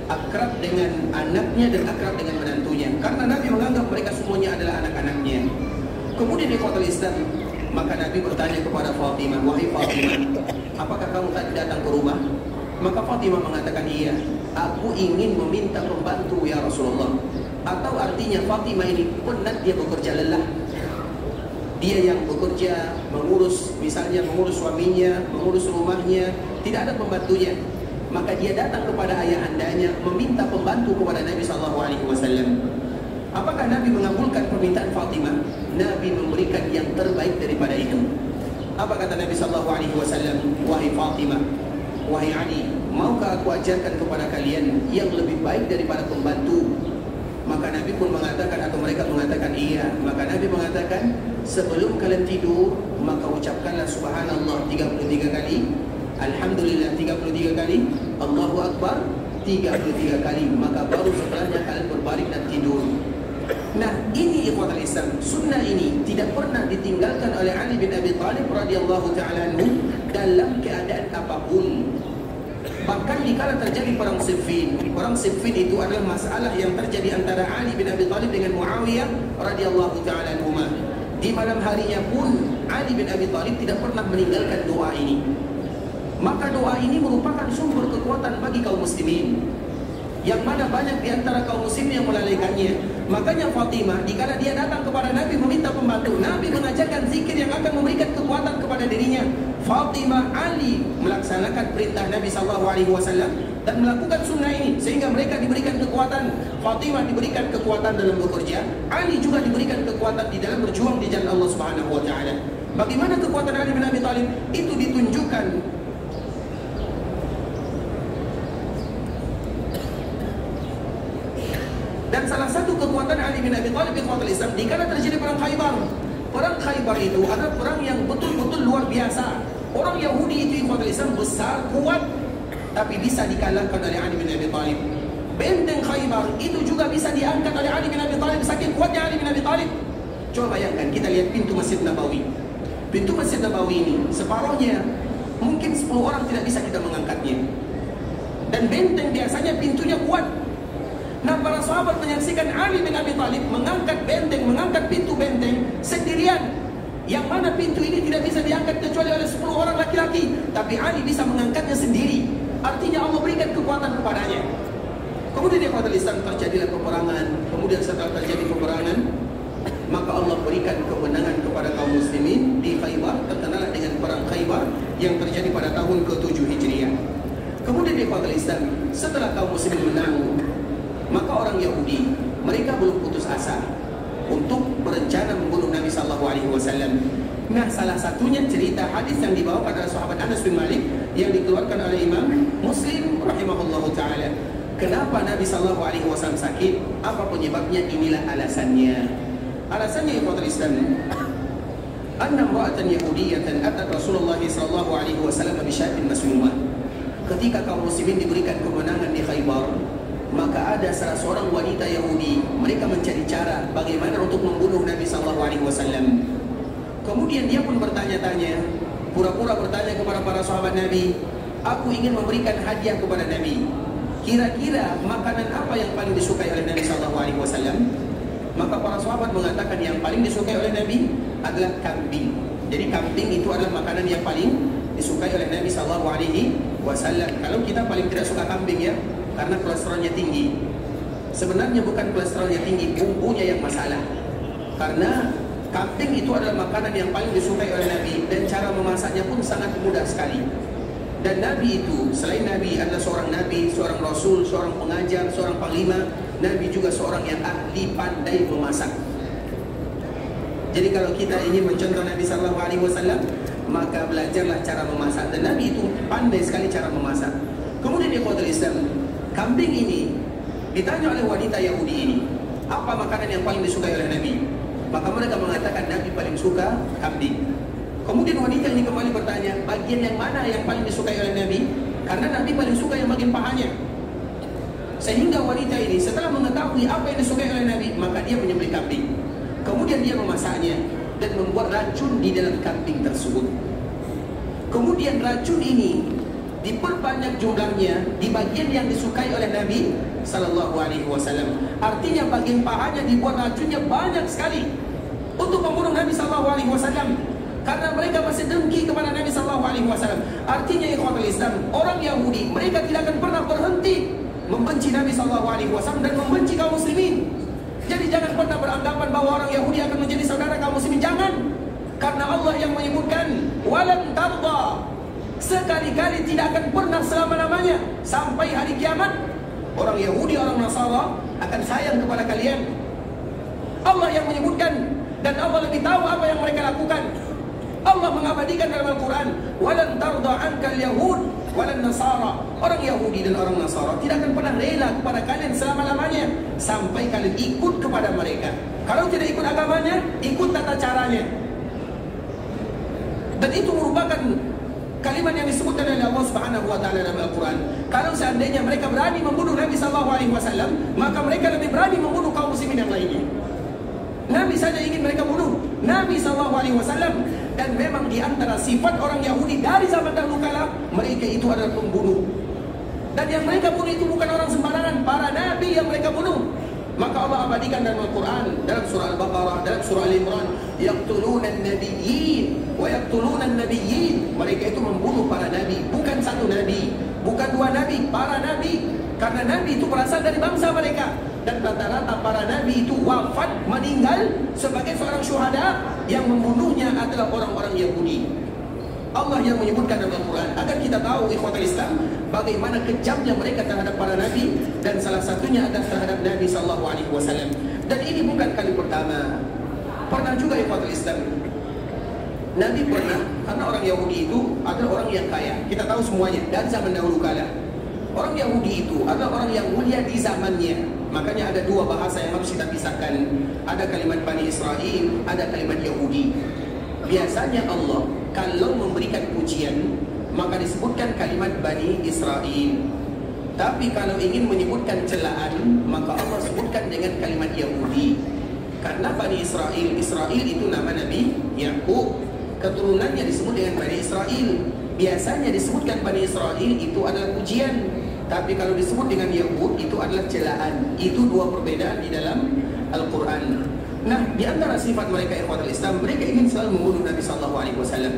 Speaker 2: akrab dengan anaknya dan akrab dengan menantunya, karena Nabi menganggap mereka semuanya adalah anak-anaknya. Kemudian di ikhwatul Islam, maka Nabi bertanya kepada Fatimah, wahai Fatimah, apakah kamu tadi datang ke rumah? Maka Fatimah mengatakan, iya, aku ingin meminta pembantu ya Rasulullah. Atau artinya Fatimah ini penat, dia bekerja lelah. dia yang bekerja, mengurus, misalnya mengurus suaminya, mengurus rumahnya, tidak ada pembantunya, maka dia datang kepada ayahandanya meminta pembantu kepada Nabi SAW. Apakah Nabi mengabulkan permintaan Fatimah? Nabi memberikan yang terbaik daripada itu. Apa kata Nabi SAW? Wahai Fatimah, wahai Ali, maukah aku ajarkan kepada kalian yang lebih baik daripada pembantu? Maka Nabi pun mengatakan, atau mereka mengatakan iya. Maka Nabi mengatakan, sebelum kalian tidur, maka ucapkanlah subhanallah 33 kali, alhamdulillah 33 kali, Allahu Akbar 33 kali. Maka baru setelahnya kalian berbaring dan tidur. Nah, ini ikhwatul Islam, sunnah ini tidak pernah ditinggalkan oleh Ali bin Abi Thalib radhiyallahu ta'ala anhu dalam keadaan apapun. Bahkan dikala terjadi perang Siffin itu adalah masalah yang terjadi antara Ali bin Abi Thalib dengan Muawiyah radhiyallahu ta'ala anhuma. Di malam harinya pun Ali bin Abi Thalib tidak pernah meninggalkan doa ini. Maka doa ini merupakan sumber kekuatan bagi kaum muslimin, yang mana banyak di antara kaum muslimin yang melalaikannya. Makanya Fatimah, dikala dia datang kepada Nabi meminta pembantu, Nabi mengajarkan zikir yang akan memberikan kekuatan kepada dirinya. Fatimah, Ali melaksanakan perintah Nabi SAW dan melakukan sunnah ini, sehingga mereka diberikan kekuatan. Fatimah diberikan kekuatan dalam bekerja, Ali juga diberikan kekuatan di dalam berjuang di jalan Allah Subhanahu wa taala. Bagaimana kekuatan Ali bin Abi Thalib? Itu ditunjukkan dan salah satu kekuatan Ali bin Abi Thalib ikhwatul Islam dikala terjadi perang Khaybar. Perang Khaybar itu adalah perang yang betul-betul luar biasa. Orang Yahudi itu ikhwatul Islam besar, kuat, tapi bisa dikalahkan oleh Ali bin Abi Thalib. Benteng Khaybar itu juga bisa diangkat oleh Ali bin Abi Thalib, saking kuatnya Ali bin Abi Thalib. Coba bayangkan, kita lihat pintu Masjid Nabawi. Pintu Masjid Nabawi ini separuhnya mungkin 10 orang tidak bisa kita mengangkatnya. Dan benteng biasanya pintunya kuat. Nah, para sahabat menyaksikan Ali bin Abi Thalib mengangkat benteng, mengangkat pintu benteng sendirian, yang mana pintu ini tidak bisa diangkat kecuali oleh 10 orang laki-laki, tapi Ali bisa mengangkatnya sendiri. Artinya Allah berikan kekuatan kepadanya. Kemudian di ikhwatul Islam terjadilah peperangan. Kemudian setelah terjadi peperangan, maka Allah berikan kemenangan kepada kaum muslimin di Khaybar. Terkenalah dengan perang Khaybar yang terjadi pada tahun ke-7 Hijriah. Kemudian di ikhwatul Islam, setelah kaum muslimin menang, maka orang Yahudi mereka belum putus asa untuk berencana membunuh Nabi SAW. Nah, salah satunya cerita hadis yang dibawa pada sahabat Anas bin Malik yang dikeluarkan oleh Imam Muslim rahimahullahu taala. Kenapa Nabi SAW sakit? Apa penyebabnya? Inilah alasannya. Alasannya ikhwatul Islam, anna imra'atan yahudiyatan atat Rasulullah SAW bi syatin masmumah. Ketika kaum muslimin diberikan kemenangan di Khaybar, maka ada salah seorang wanita Yahudi, mereka mencari cara bagaimana untuk membunuh Nabi SAW. Kemudian dia pun bertanya-tanya, pura-pura bertanya kepada para sahabat Nabi, aku ingin memberikan hadiah kepada Nabi. Kira-kira makanan apa yang paling disukai oleh Nabi SAW? Maka para sahabat mengatakan yang paling disukai oleh Nabi adalah kambing. Jadi kambing itu adalah makanan yang paling disukai oleh Nabi SAW. Kalau kita paling tidak suka kambing ya, karena kolesterolnya tinggi. Sebenarnya bukan kolesterolnya tinggi, bumbunya yang masalah. Karena kambing itu adalah makanan yang paling disukai oleh Nabi, dan cara memasaknya pun sangat mudah sekali. Dan Nabi itu, selain Nabi adalah seorang Nabi, seorang Rasul, seorang pengajar, seorang panglima, Nabi juga seorang yang ahli pandai memasak. Jadi kalau kita ingin mencontoh Nabi SAW, maka belajarlah cara memasak. Dan Nabi itu pandai sekali cara memasak. Kemudian di ikhwatul Islam, kambing ini ditanya oleh wanita Yahudi ini, apa makanan yang paling disukai oleh Nabi? Maka mereka mengatakan Nabi paling suka kambing. Kemudian wanita ini kembali bertanya, bagian yang mana yang paling disukai oleh Nabi? Karena Nabi paling suka yang bagian pahanya. Sehingga wanita ini setelah mengetahui apa yang disukai oleh Nabi, maka dia menyembelih kambing. Kemudian dia memasaknya dan membuat racun di dalam kambing tersebut. Kemudian racun ini diperbanyak jumlahnya di bagian yang disukai oleh Nabi SAW. Artinya bagian pahanya dibuat racunnya banyak sekali untuk membunuh Nabi SAW. Karena mereka masih dengki kepada Nabi SAW. Artinya ikhwatul Islam, orang Yahudi mereka tidak akan pernah berhenti membenci Nabi SAW dan membenci kaum muslimin. Jadi jangan pernah beranggapan bahwa orang Yahudi akan menjadi saudara kaum muslimin. Jangan.
Speaker 1: Karena Allah yang menyebutkan walan tarda, sekali-kali tidak akan pernah selama-lamanya sampai hari kiamat orang Yahudi, orang Nasara akan sayang kepada kalian. Allah yang menyebutkan, dan Allah lebih tahu apa yang mereka lakukan. Allah mengabadikan dalam Al-Quran, walan tarda ankal yahud walan nasara. Orang Yahudi dan orang Nasara tidak akan pernah rela kepada kalian selama-lamanya sampai kalian ikut kepada mereka. Kalau tidak ikut agamanya, ikut tata caranya. Dan itu merupakan kalimat yang disebutkan oleh Allah Subhanahu wa taala dalam Al-Quran. Kalau seandainya mereka berani membunuh Nabi SAW, maka mereka lebih berani membunuh kaum muslimin yang lainnya. Nabi saja ingin mereka bunuh Nabi SAW. Dan memang di antara sifat orang Yahudi dari zaman dahulu kala, mereka itu adalah pembunuh. Dan yang mereka bunuh itu bukan orang sembarangan, para nabi yang mereka bunuh. Maka Allah abadikan dalam Al-Quran, dalam surah Al-Baqarah, dalam surah Al-Imran, yaqtuluna an-nabiyyin wa yaqtuluna an-nabiyyin. Mereka itu membunuh para nabi, bukan satu nabi, bukan dua nabi, para nabi. Karena nabi itu berasal dari bangsa mereka. Dan rata-rata para nabi itu wafat, meninggal sebagai seorang syuhada, yang membunuhnya adalah orang-orang Yahudi. Allah yang menyebutkan dalam Al-Quran agar kita tahu ikhwatul Islam bagaimana kejamnya mereka terhadap para nabi, dan salah satunya adalah terhadap Nabi SAW. Dan ini bukan kali pertama. Pernah juga ikhwatul Islam, Nabi pernah, karena orang Yahudi itu adalah orang yang kaya. Kita tahu semuanya dari zaman dahulu kala. Orang Yahudi itu adalah orang yang mulia di zamannya. Makanya ada dua bahasa yang harus kita pisahkan. Ada kalimat Bani Israel, ada kalimat Yahudi. Biasanya Allah kalau memberikan pujian, maka disebutkan kalimat Bani Israel. Tapi kalau ingin menyebutkan celaan, maka Allah sebutkan dengan kalimat Yahudi. Karena Bani Israel, Israel itu nama Nabi Yakub, keturunannya disebut dengan Bani Israel. Biasanya disebutkan Bani Israel itu adalah pujian, tapi kalau disebut dengan Yahud itu adalah celaan. Itu dua perbedaan di dalam Al-Quran. Nah, di antara sifat mereka ikhwatul Islam, mereka ingin selalu membunuh Nabi SAW.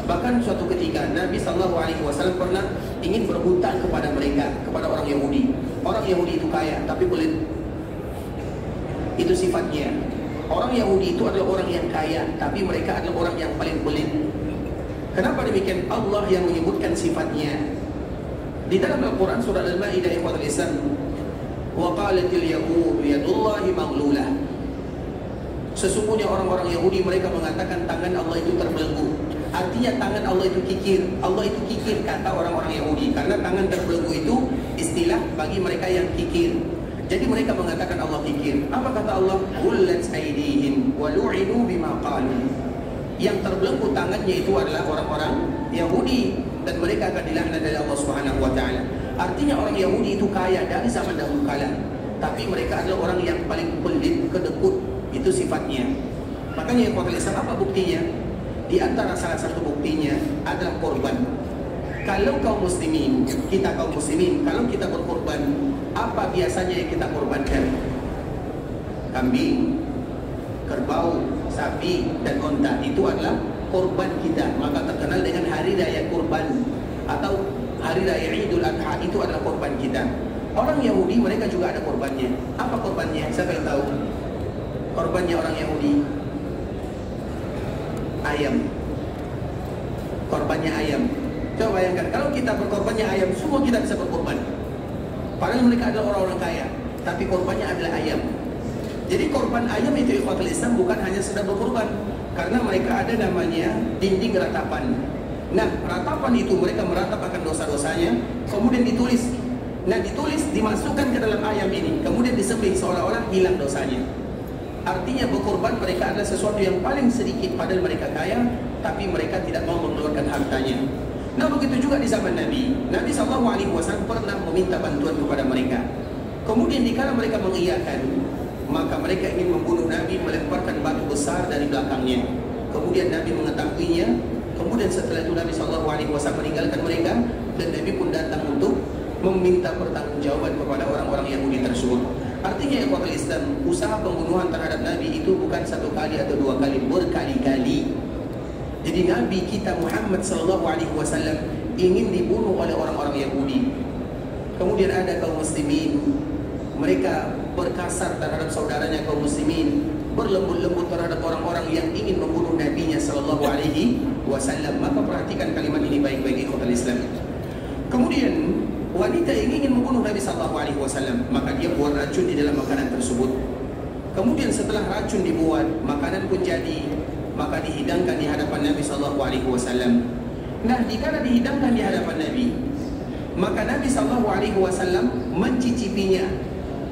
Speaker 1: Bahkan suatu ketika Nabi SAW pernah ingin berhutang kepada mereka, kepada orang Yahudi. Orang Yahudi itu kaya tapi pelit. Itu sifatnya. Orang Yahudi itu adalah orang yang kaya, tapi mereka adalah orang yang paling pelit. Kenapa demikian? Allah yang menyebutkan sifatnya di dalam Al-Quran surah Al-Ma'idah ikhwatul Islam. Wa qalatil yahud yadullahi maghlulah. Sesungguhnya orang-orang Yahudi mereka mengatakan tangan Allah itu terbelenggu. Artinya tangan Allah itu kikir. Allah itu kikir kata orang-orang Yahudi, karena tangan terbelenggu itu istilah bagi mereka yang kikir. Jadi mereka mengatakan Allah kikir. Apa kata Allah? Qullat aydihim wa lu'inu bima qalu. Yang terbelenggu tangannya itu adalah orang-orang Yahudi, dan mereka akan dilaknat dari Allah Subhanahu wa taala. Artinya orang Yahudi itu kaya dari zaman dahulu kala, tapi mereka adalah orang yang paling pelit, kedekut. Itu sifatnya. Makanya ikhwatul Islam, apa buktinya? Di antara salah satu buktinya adalah korban. Kalau kaum muslimin, kita kaum muslimin, kalau kita berkorban, apa biasanya yang kita korbankan? Kambing, kerbau, sapi, dan onta. Itu adalah korban kita. Maka terkenal dengan hari raya kurban atau hari raya Idul Adha, itu adalah korban kita. Orang Yahudi mereka juga ada korbannya. Apa korbannya? Siapa yang tahu? Korbannya orang Yahudi ayam. Korbannya ayam. Coba bayangkan kalau kita berkorbannya ayam, semua kita bisa berkorban. Padahal mereka adalah orang-orang kaya, tapi korbannya adalah ayam. Jadi korban ayam itu ikhwatul Islam bukan hanya sedang berkorban, karena mereka ada namanya dinding ratapan. Nah, ratapan itu mereka meratap akan dosa-dosanya, kemudian ditulis. Nah, ditulis dimasukkan ke dalam ayam ini, kemudian disembelih seolah-olah hilang dosanya. Artinya berkorban mereka adalah sesuatu yang paling sedikit, padahal mereka kaya, tapi mereka tidak mau mengeluarkan hartanya. Nah, begitu juga di zaman Nabi. Nabi SAW pernah meminta bantuan kepada mereka. Kemudian dikala mereka mengiyakan, maka mereka ingin membunuh Nabi, melemparkan batu besar dari belakangnya. Kemudian Nabi mengetahuinya. Kemudian setelah itu Nabi SAW meninggalkan mereka, dan Nabi pun datang untuk meminta pertanggungjawaban kepada orang-orang Yahudi tersebut. Artinya ikhwatul Islam, usaha pembunuhan terhadap Nabi itu bukan satu kali atau dua kali, berkali-kali. Jadi Nabi kita Muhammad SAW ingin dibunuh oleh orang-orang Yahudi. Kemudian ada kaum muslimin, mereka berkasar terhadap saudaranya kaum muslimin, berlembut-lembut terhadap orang-orang yang ingin membunuh Nabi-Nya sallallahu alaihi wasallam. Maka perhatikan kalimat ini baik-baik, ikhwatul Islam. Kemudian wanita yang ingin membunuh Nabi sallallahu alaihi wasallam, maka dia buat racun di dalam makanan tersebut. Kemudian setelah racun dibuat, makanan pun jadi, maka dihidangkan di hadapan Nabi sallallahu alaihi wasallam. Nah, dikala dihidangkan di hadapan Nabi, maka Nabi sallallahu alaihi wasallam mencicipinya.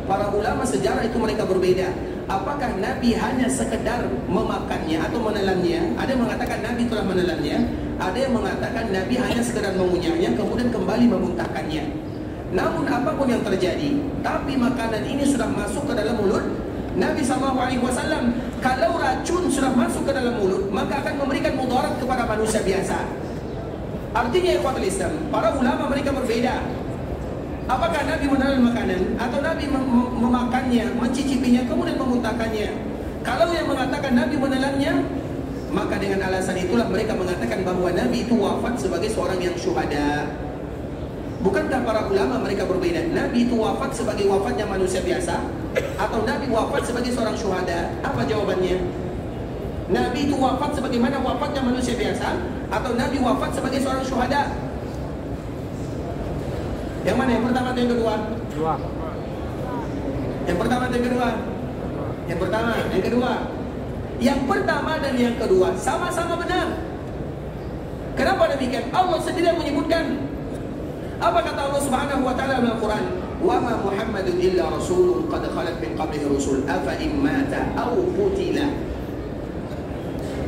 Speaker 1: Para ulama sejarah itu mereka berbeda. Apakah Nabi hanya sekedar memakannya atau menelannya? Ada yang mengatakan Nabi telah menelannya, ada yang mengatakan Nabi hanya sekedar mengunyahnya kemudian kembali memuntahkannya. Namun apapun yang terjadi, tapi makanan ini sudah masuk ke dalam mulut Nabi SAW. Kalau racun sudah masuk ke dalam mulut, maka akan memberikan mudarat kepada manusia biasa. Artinya ikhwatul Islam, para ulama mereka berbeda. Apakah Nabi menelan makanan atau Nabi memakannya, mencicipinya, kemudian memuntahkannya? Kalau yang mengatakan Nabi menelannya, maka dengan alasan itulah mereka mengatakan bahwa Nabi itu wafat sebagai seorang yang syuhada. Bukankah para ulama mereka berbeda? Nabi itu wafat sebagai wafatnya manusia biasa atau Nabi wafat sebagai seorang syuhada? Apa jawabannya? Nabi itu wafat sebagaimana wafatnya manusia biasa atau Nabi wafat sebagai seorang syuhada? Yang mana? Yang pertama atau yang kedua?
Speaker 3: Dua.
Speaker 1: Yang pertama atau yang kedua? Yang pertama, yang kedua. Yang pertama dan yang kedua sama-sama benar. Kenapa demikian? Allah sendiri yang menyebutkan. Apa kata Allah Subhanahu wa taala dalam Al-Qur'an? Wa ma Muhammadun illa rasulun qad khalat min qablihi rusul afa in mata aw qutila.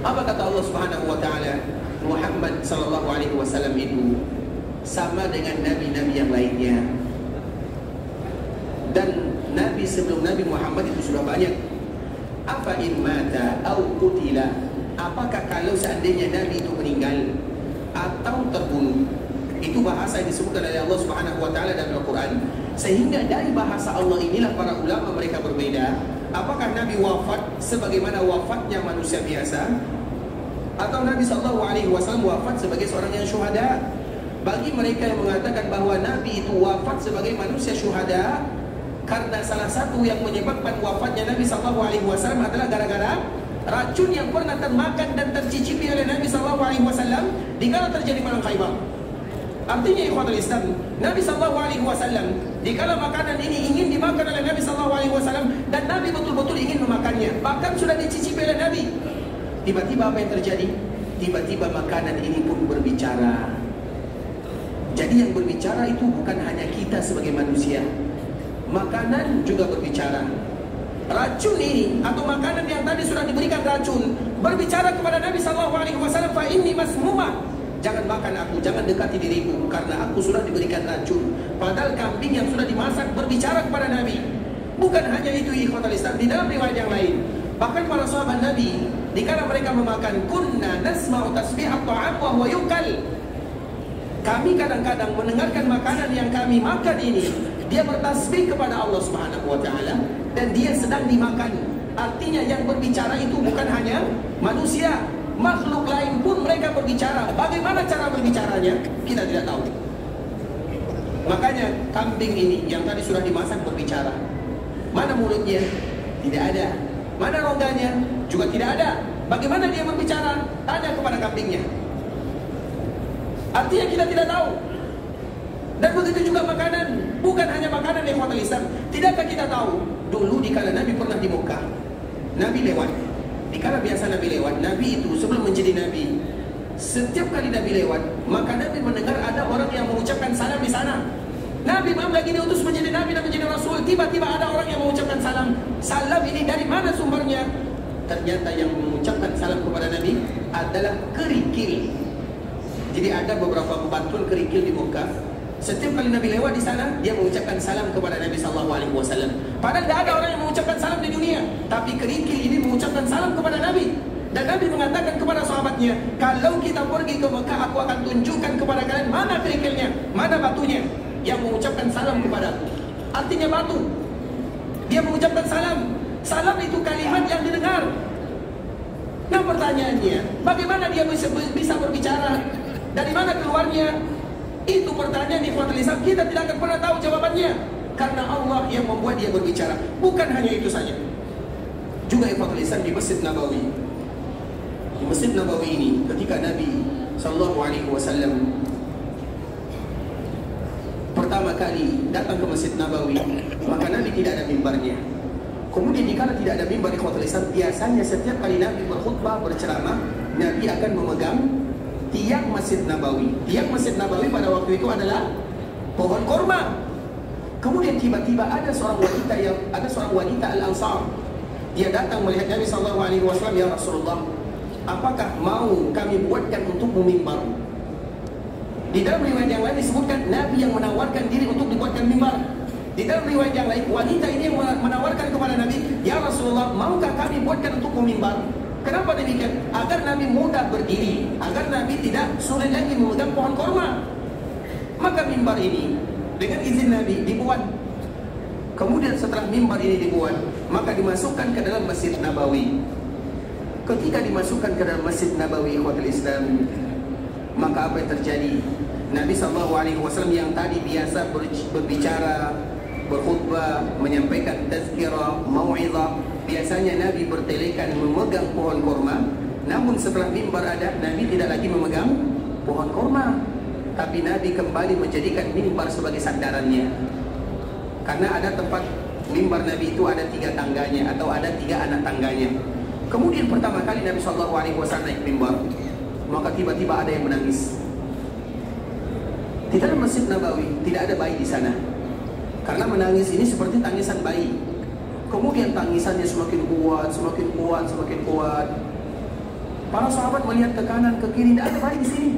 Speaker 1: Apa kata Allah Subhanahu wa taala? Muhammad sallallahu alaihi wasallam itu sama dengan nabi-nabi yang lainnya. Dan nabi sebelum Nabi Muhammad itu sudah banyak. Afa in mata aw qutila. Apakah kalau seandainya nabi itu meninggal atau terbunuh? Itu bahasa yang disebutkan oleh Allah Subhanahu wa taala dalam Al-Qur'an. Sehingga dari bahasa Allah inilah para ulama mereka berbeda. Apakah nabi wafat sebagaimana wafatnya manusia biasa atau Nabi sallallahu alaihi wasallam wafat sebagai seorang yang syuhada? Bagi mereka yang mengatakan bahwa Nabi itu wafat sebagai manusia syuhada, karena salah satu yang menyebabkan wafatnya Nabi SAW adalah gara-gara racun yang pernah termakan dan tercicipi oleh Nabi SAW dikala terjadi perang Khaybar. Artinya ikhwatul Islam, Nabi SAW dikala makanan ini ingin dimakan oleh Nabi SAW dan Nabi betul-betul ingin memakannya, bahkan sudah dicicipi oleh Nabi. Tiba-tiba apa yang terjadi? Tiba-tiba makanan ini pun berbicara. Jadi yang berbicara itu bukan hanya kita sebagai manusia, makanan juga berbicara. Racun ini atau makanan yang tadi sudah diberikan racun berbicara kepada Nabi SAW, fa inni masmumah, jangan makan aku, jangan dekati diriku karena aku sudah diberikan racun. Padahal kambing yang sudah dimasak berbicara kepada Nabi. Bukan hanya itu ikhwatul Islam, di dalam riwayat yang lain bahkan para sahabat Nabi dikala mereka memakan, kunna nasma'u tasbihat ta'am wa huwa yukal. Kami kadang-kadang mendengarkan makanan yang kami makan ini, dia bertasbih kepada Allah Subhanahu wa taala dan dia sedang dimakan. Artinya yang berbicara itu bukan hanya manusia, makhluk lain pun mereka berbicara. Bagaimana cara berbicaranya? Kita tidak tahu. Makanya kambing ini yang tadi sudah dimasak berbicara. Mana mulutnya? Tidak ada. Mana rongganya? Juga tidak ada. Bagaimana dia berbicara? Tanya kepada kambingnya. Artinya kita tidak tahu. Dan begitu juga makanan. Bukan hanya makanan yang ikhwatul Islam. Tidakkah kita tahu? Dulu dikala Nabi pernah di Mekah, Nabi lewat. Dikala biasa Nabi lewat, Nabi itu sebelum menjadi Nabi, setiap kali Nabi lewat, maka Nabi mendengar ada orang yang mengucapkan salam di sana. Nabi belum lagi diutus menjadi Nabi dan menjadi Rasul, tiba-tiba ada orang yang mengucapkan salam. Salam ini dari mana sumbernya? Ternyata yang mengucapkan salam kepada Nabi adalah kerikil. Jadi ada beberapa bebatuan kerikil di Mekah. Setiap kali Nabi lewat di sana, dia mengucapkan salam kepada Nabi SAW. Padahal tidak ada orang yang mengucapkan salam di dunia, tapi kerikil ini mengucapkan salam kepada Nabi. Dan Nabi mengatakan kepada sahabatnya, kalau kita pergi ke Mekah, aku akan tunjukkan kepada kalian mana kerikilnya, mana batunya yang mengucapkan salam kepada aku. Artinya batu. Dia mengucapkan salam. Salam itu kalimat yang didengar. Nah pertanyaannya, bagaimana dia bisa berbicara? Dari mana keluarnya? Itu pertanyaan ikhwatul Islam, kita tidak akan pernah tahu jawabannya. Karena Allah yang membuat dia berbicara. Bukan hanya itu saja. juga ikhwatul Islam di Masjid Nabawi. Di Masjid Nabawi ini ketika Nabi sallallahu alaihi wasallam pertama kali datang ke Masjid Nabawi, maka Nabi tidak ada mimbarnya. Kemudian dikala tidak ada mimbar ikhwatul Islam, biasanya setiap kali Nabi berkhutbah, berceramah, Nabi akan memegang tiang Masjid Nabawi. Tiang Masjid Nabawi pada waktu itu adalah pohon korma. Kemudian tiba-tiba ada seorang wanita Al-Ansar. Dia datang melihat Nabi sallallahu alaihi wasallam, "Ya Rasulullah, apakah mau kami buatkan untukmu mimbar?" Di dalam riwayat yang lain disebutkan Nabi yang menawarkan diri untuk dibuatkan mimbar. Di dalam riwayat yang lain, wanita ini yang menawarkan kepada Nabi, "Ya Rasulullah, maukah kami buatkan untukmu mimbar?" Kenapa demikian? Agar Nabi mudah berdiri, agar Nabi tidak sulit lagi memegang pohon korma. Maka mimbar ini dengan izin Nabi dibuat. Kemudian setelah mimbar ini dibuat, maka dimasukkan ke dalam Masjid Nabawi. Ketika dimasukkan ke dalam Masjid Nabawi ikhwatul Islam, maka apa yang terjadi? Nabi SAW yang tadi biasa berbicara, berkhutbah, menyampaikan tazkirah, mau'izah, biasanya Nabi bertelekan memegang pohon korma. Namun setelah mimbar ada, Nabi tidak lagi memegang pohon korma, tapi Nabi kembali menjadikan mimbar sebagai sandarannya. Karena ada tempat mimbar Nabi itu ada 3 tangganya atau ada 3 anak tangganya. Kemudian pertama kali Nabi SAW naik mimbar, maka tiba-tiba ada yang menangis. Di dalam Masjid Nabawi tidak ada bayi di sana. Karena menangis ini seperti tangisan bayi. Kemudian tangisannya semakin kuat, semakin kuat, semakin kuat. Para sahabat melihat ke kanan, ke kiri, tidak ada bayi di sini.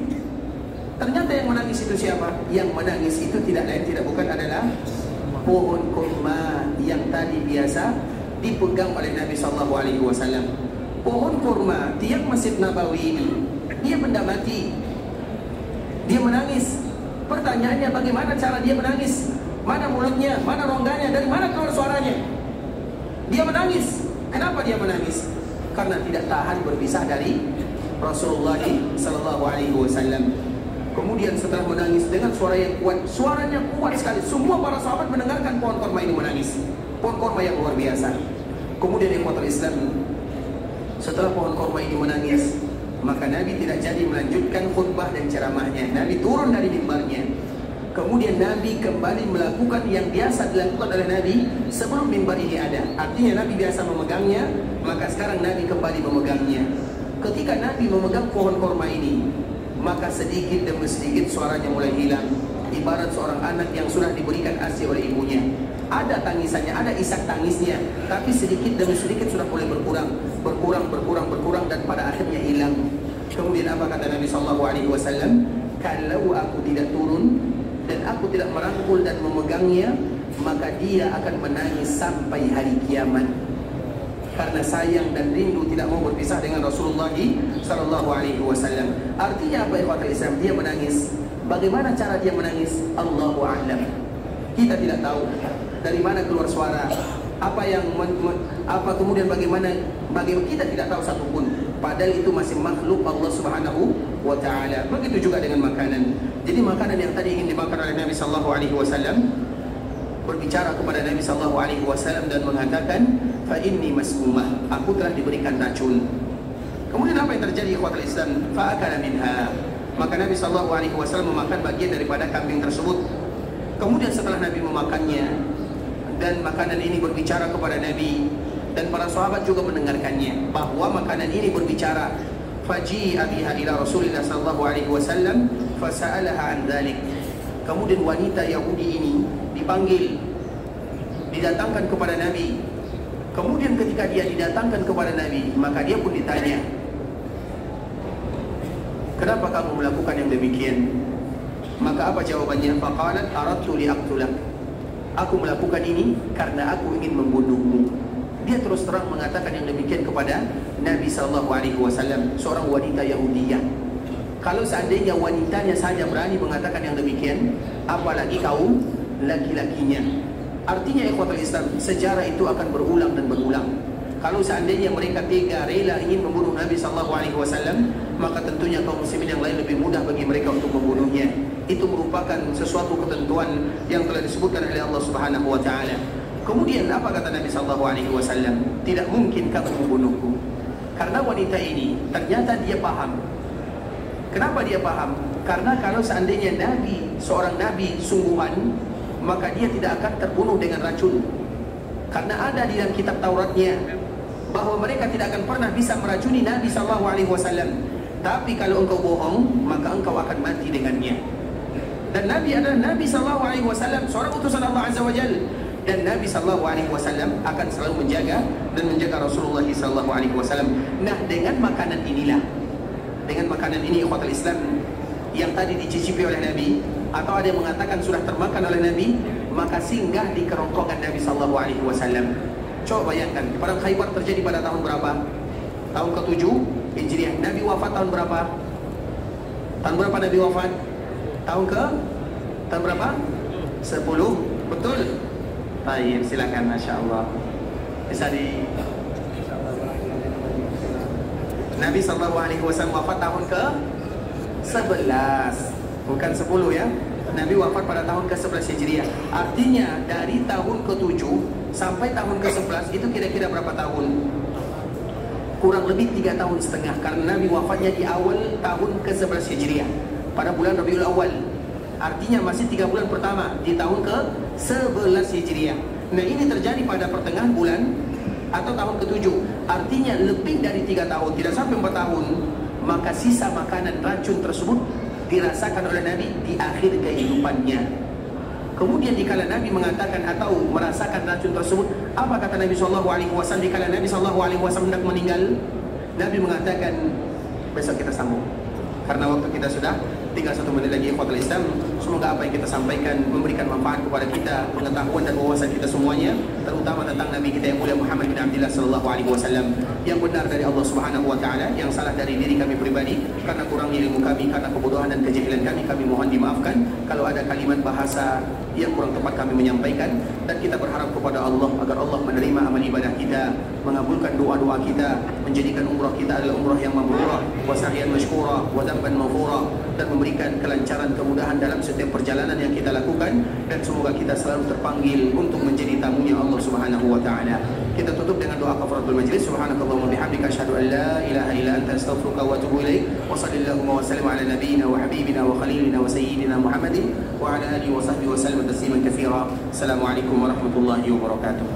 Speaker 1: Ternyata yang menangis itu siapa? Yang menangis itu tidak lain tidak bukan adalah pohon kurma yang tadi biasa dipegang oleh Nabi SAW. Pohon kurma tiang Masjid Nabawi ini, dia benda mati. Dia menangis. Pertanyaannya, bagaimana cara dia menangis? Mana mulutnya, mana rongganya, dari mana keluar suaranya? Dia menangis. Kenapa dia menangis? Karena tidak tahan berpisah dari Rasulullah SAW. Kemudian setelah menangis dengan suara yang kuat, suaranya kuat sekali. Semua para sahabat mendengarkan pohon korma ini menangis. Pohon korma yang luar biasa. Kemudian ikhwatul Islam, setelah pohon korma ini menangis, maka Nabi tidak jadi melanjutkan khutbah dan ceramahnya. Nabi turun dari mimbarnya. Kemudian Nabi kembali melakukan yang biasa dilakukan oleh Nabi sebelum mimbar ini ada. Artinya Nabi biasa memegangnya, maka sekarang Nabi kembali memegangnya. Ketika Nabi memegang pohon korma ini, maka sedikit demi sedikit suaranya mulai hilang. Ibarat seorang anak yang sudah diberikan ASI oleh ibunya. Ada tangisannya, ada isak tangisnya, tapi sedikit demi sedikit sudah mulai berkurang dan pada akhirnya hilang. Kemudian apa kata Nabi SAW? Kalau aku tidak turun dan aku tidak merangkul dan memegangnya, maka dia akan menangis sampai hari kiamat. Karena sayang dan rindu tidak mau berpisah dengan Rasulullah SAW. Artinya apa ikhwatul Islam? Dia menangis. Bagaimana cara dia menangis? Allahu a'lam. Kita tidak tahu dari mana keluar suara, kemudian bagaimana kita tidak tahu satupun. Padahal itu masih makhluk Allah Subhanahu wa ta'ala. Begitu juga dengan makanan. Jadi makanan yang tadi ingin dimakan oleh Nabi sallallahu alaihi wasallam, berbicara kepada Nabi sallallahu alaihi wasallam dan mengatakan, "Fa inni masmumah." Aku telah diberikan racun. Kemudian apa yang terjadi ikhwatul Islam? Fa akala minha. Maka Nabi sallallahu alaihi wasallam memakan bagian daripada kambing tersebut. Kemudian setelah Nabi memakannya dan makanan ini berbicara kepada Nabi, dan para sahabat juga mendengarkannya bahwa makanan ini berbicara. Faji'a biha ila Rasulillah sallallahu alaihi wasallam fasa'alaha an dzalik. Kemudian wanita Yahudi ini dipanggil, didatangkan kepada Nabi. Kemudian ketika dia didatangkan kepada Nabi, maka dia pun ditanya, "Kenapa kamu melakukan yang demikian?" Maka apa jawabannya? Faqalat aradtu liaqtulak. Aku melakukan ini karena aku ingin membunuhmu. Dia terus terang mengatakan yang demikian kepada Nabi SAW, seorang wanita Yahudiyah. Kalau seandainya wanitanya saja berani mengatakan yang demikian, apalagi kaum laki-lakinya. Artinya ikhwatul Islam, sejarah itu akan berulang dan berulang. Kalau seandainya mereka tega rela ingin membunuh Nabi SAW, maka tentunya kaum muslimin yang lain lebih mudah bagi mereka untuk membunuhnya. Itu merupakan sesuatu ketentuan yang telah disebutkan oleh Allah Subhanahu wa ta'ala.
Speaker 2: Kemudian apa kata Nabi SAW? Tidak mungkin kamu membunuhku. Karena wanita ini ternyata dia paham. Kenapa dia paham? Karena kalau seandainya Nabi, seorang Nabi sungguhan, maka dia tidak akan terbunuh dengan racun. Karena ada di dalam kitab Tauratnya bahwa mereka tidak akan pernah bisa meracuni Nabi SAW. Tapi kalau engkau bohong, maka engkau akan mati dengannya. Dan Nabi adalah Nabi SAW, seorang utusan Allah Azza wa Jalla. Dan Nabi SAW akan selalu menjaga dan menjaga Rasulullah SAW. Nah, dengan makanan inilah, dengan makanan ini ikhwatul Islam yang tadi dicicipi oleh Nabi, atau ada yang mengatakan sudah termakan oleh Nabi, maka singgah di kerongkongan Nabi SAW. Coba bayangkan, perang Khaybar terjadi pada tahun berapa? Tahun ke-7 Hijriah. Nabi wafat tahun berapa? Tahun berapa Nabi wafat? Tahun berapa? 10. Betul? Baik, silakan, Masya Allah. Bisa di Nabi SAW wafat tahun ke-11, bukan 10 ya. Nabi wafat pada tahun ke-11 Hijriah. Artinya dari tahun ke-7 sampai tahun ke-11 itu kira-kira berapa tahun? Kurang lebih 3 tahun setengah. Karena Nabi wafatnya di awal tahun ke-11 Hijriah, pada bulan Rabiul Awal. Artinya masih 3 bulan pertama di tahun ke-11 Hijriah. Nah, ini terjadi pada pertengahan bulan atau tahun ke-7. Artinya lebih dari 3 tahun, tidak sampai 4 tahun. Maka sisa makanan racun tersebut dirasakan oleh Nabi di akhir kehidupannya. Kemudian dikala Nabi mengatakan atau merasakan racun tersebut, apa kata Nabi SAW dikala Nabi SAW hendak meninggal? Nabi mengatakan, besok kita sambung. Karena waktu kita sudah tinggal 1 menit lagi ikhwatul Islam. Semoga apa yang kita sampaikan memberikan manfaat kepada kita, pengetahuan dan wawasan kita semuanya, terutama tentang Nabi kita yang mulia Muhammad bin Abdullah sallallahu alaihi wasallam. Yang benar dari Allah Subhanahu wa taala, yang salah dari diri kami pribadi karena kurangnya ilmu kami, karena kebodohan dan kejahilan kami mohon dimaafkan. Kalau ada kalimat bahasa yang kurang tepat kami menyampaikan, dan kita berharap kepada Allah agar Allah menerima amal ibadah kita, mengabulkan doa-doa kita, menjadikan umrah kita adalah umrah yang mabrurah, wa sa'yan mashkura, wa dzamban maghfura, dan memberikan kelancaran kemudahan dalam setiap perjalanan yang kita lakukan, dan semoga kita selalu terpanggil untuk menjadi tamunya Allah Subhanahu wa taala. Kita tutup dengan doa kafaratul majlis. Subhanakallahumma bihamdika asyhadu an la ilaha illa anta astaghfiruka wa atubu ilaik. Wa sallallahu wa sallim ala nabiyyina wa habibina wa khalilina wa sayyidina Muhammadin wa ala alihi wa sahbihi wa sallam tasliman katsira. Assalamualaikum warahmatullahi wabarakatuh.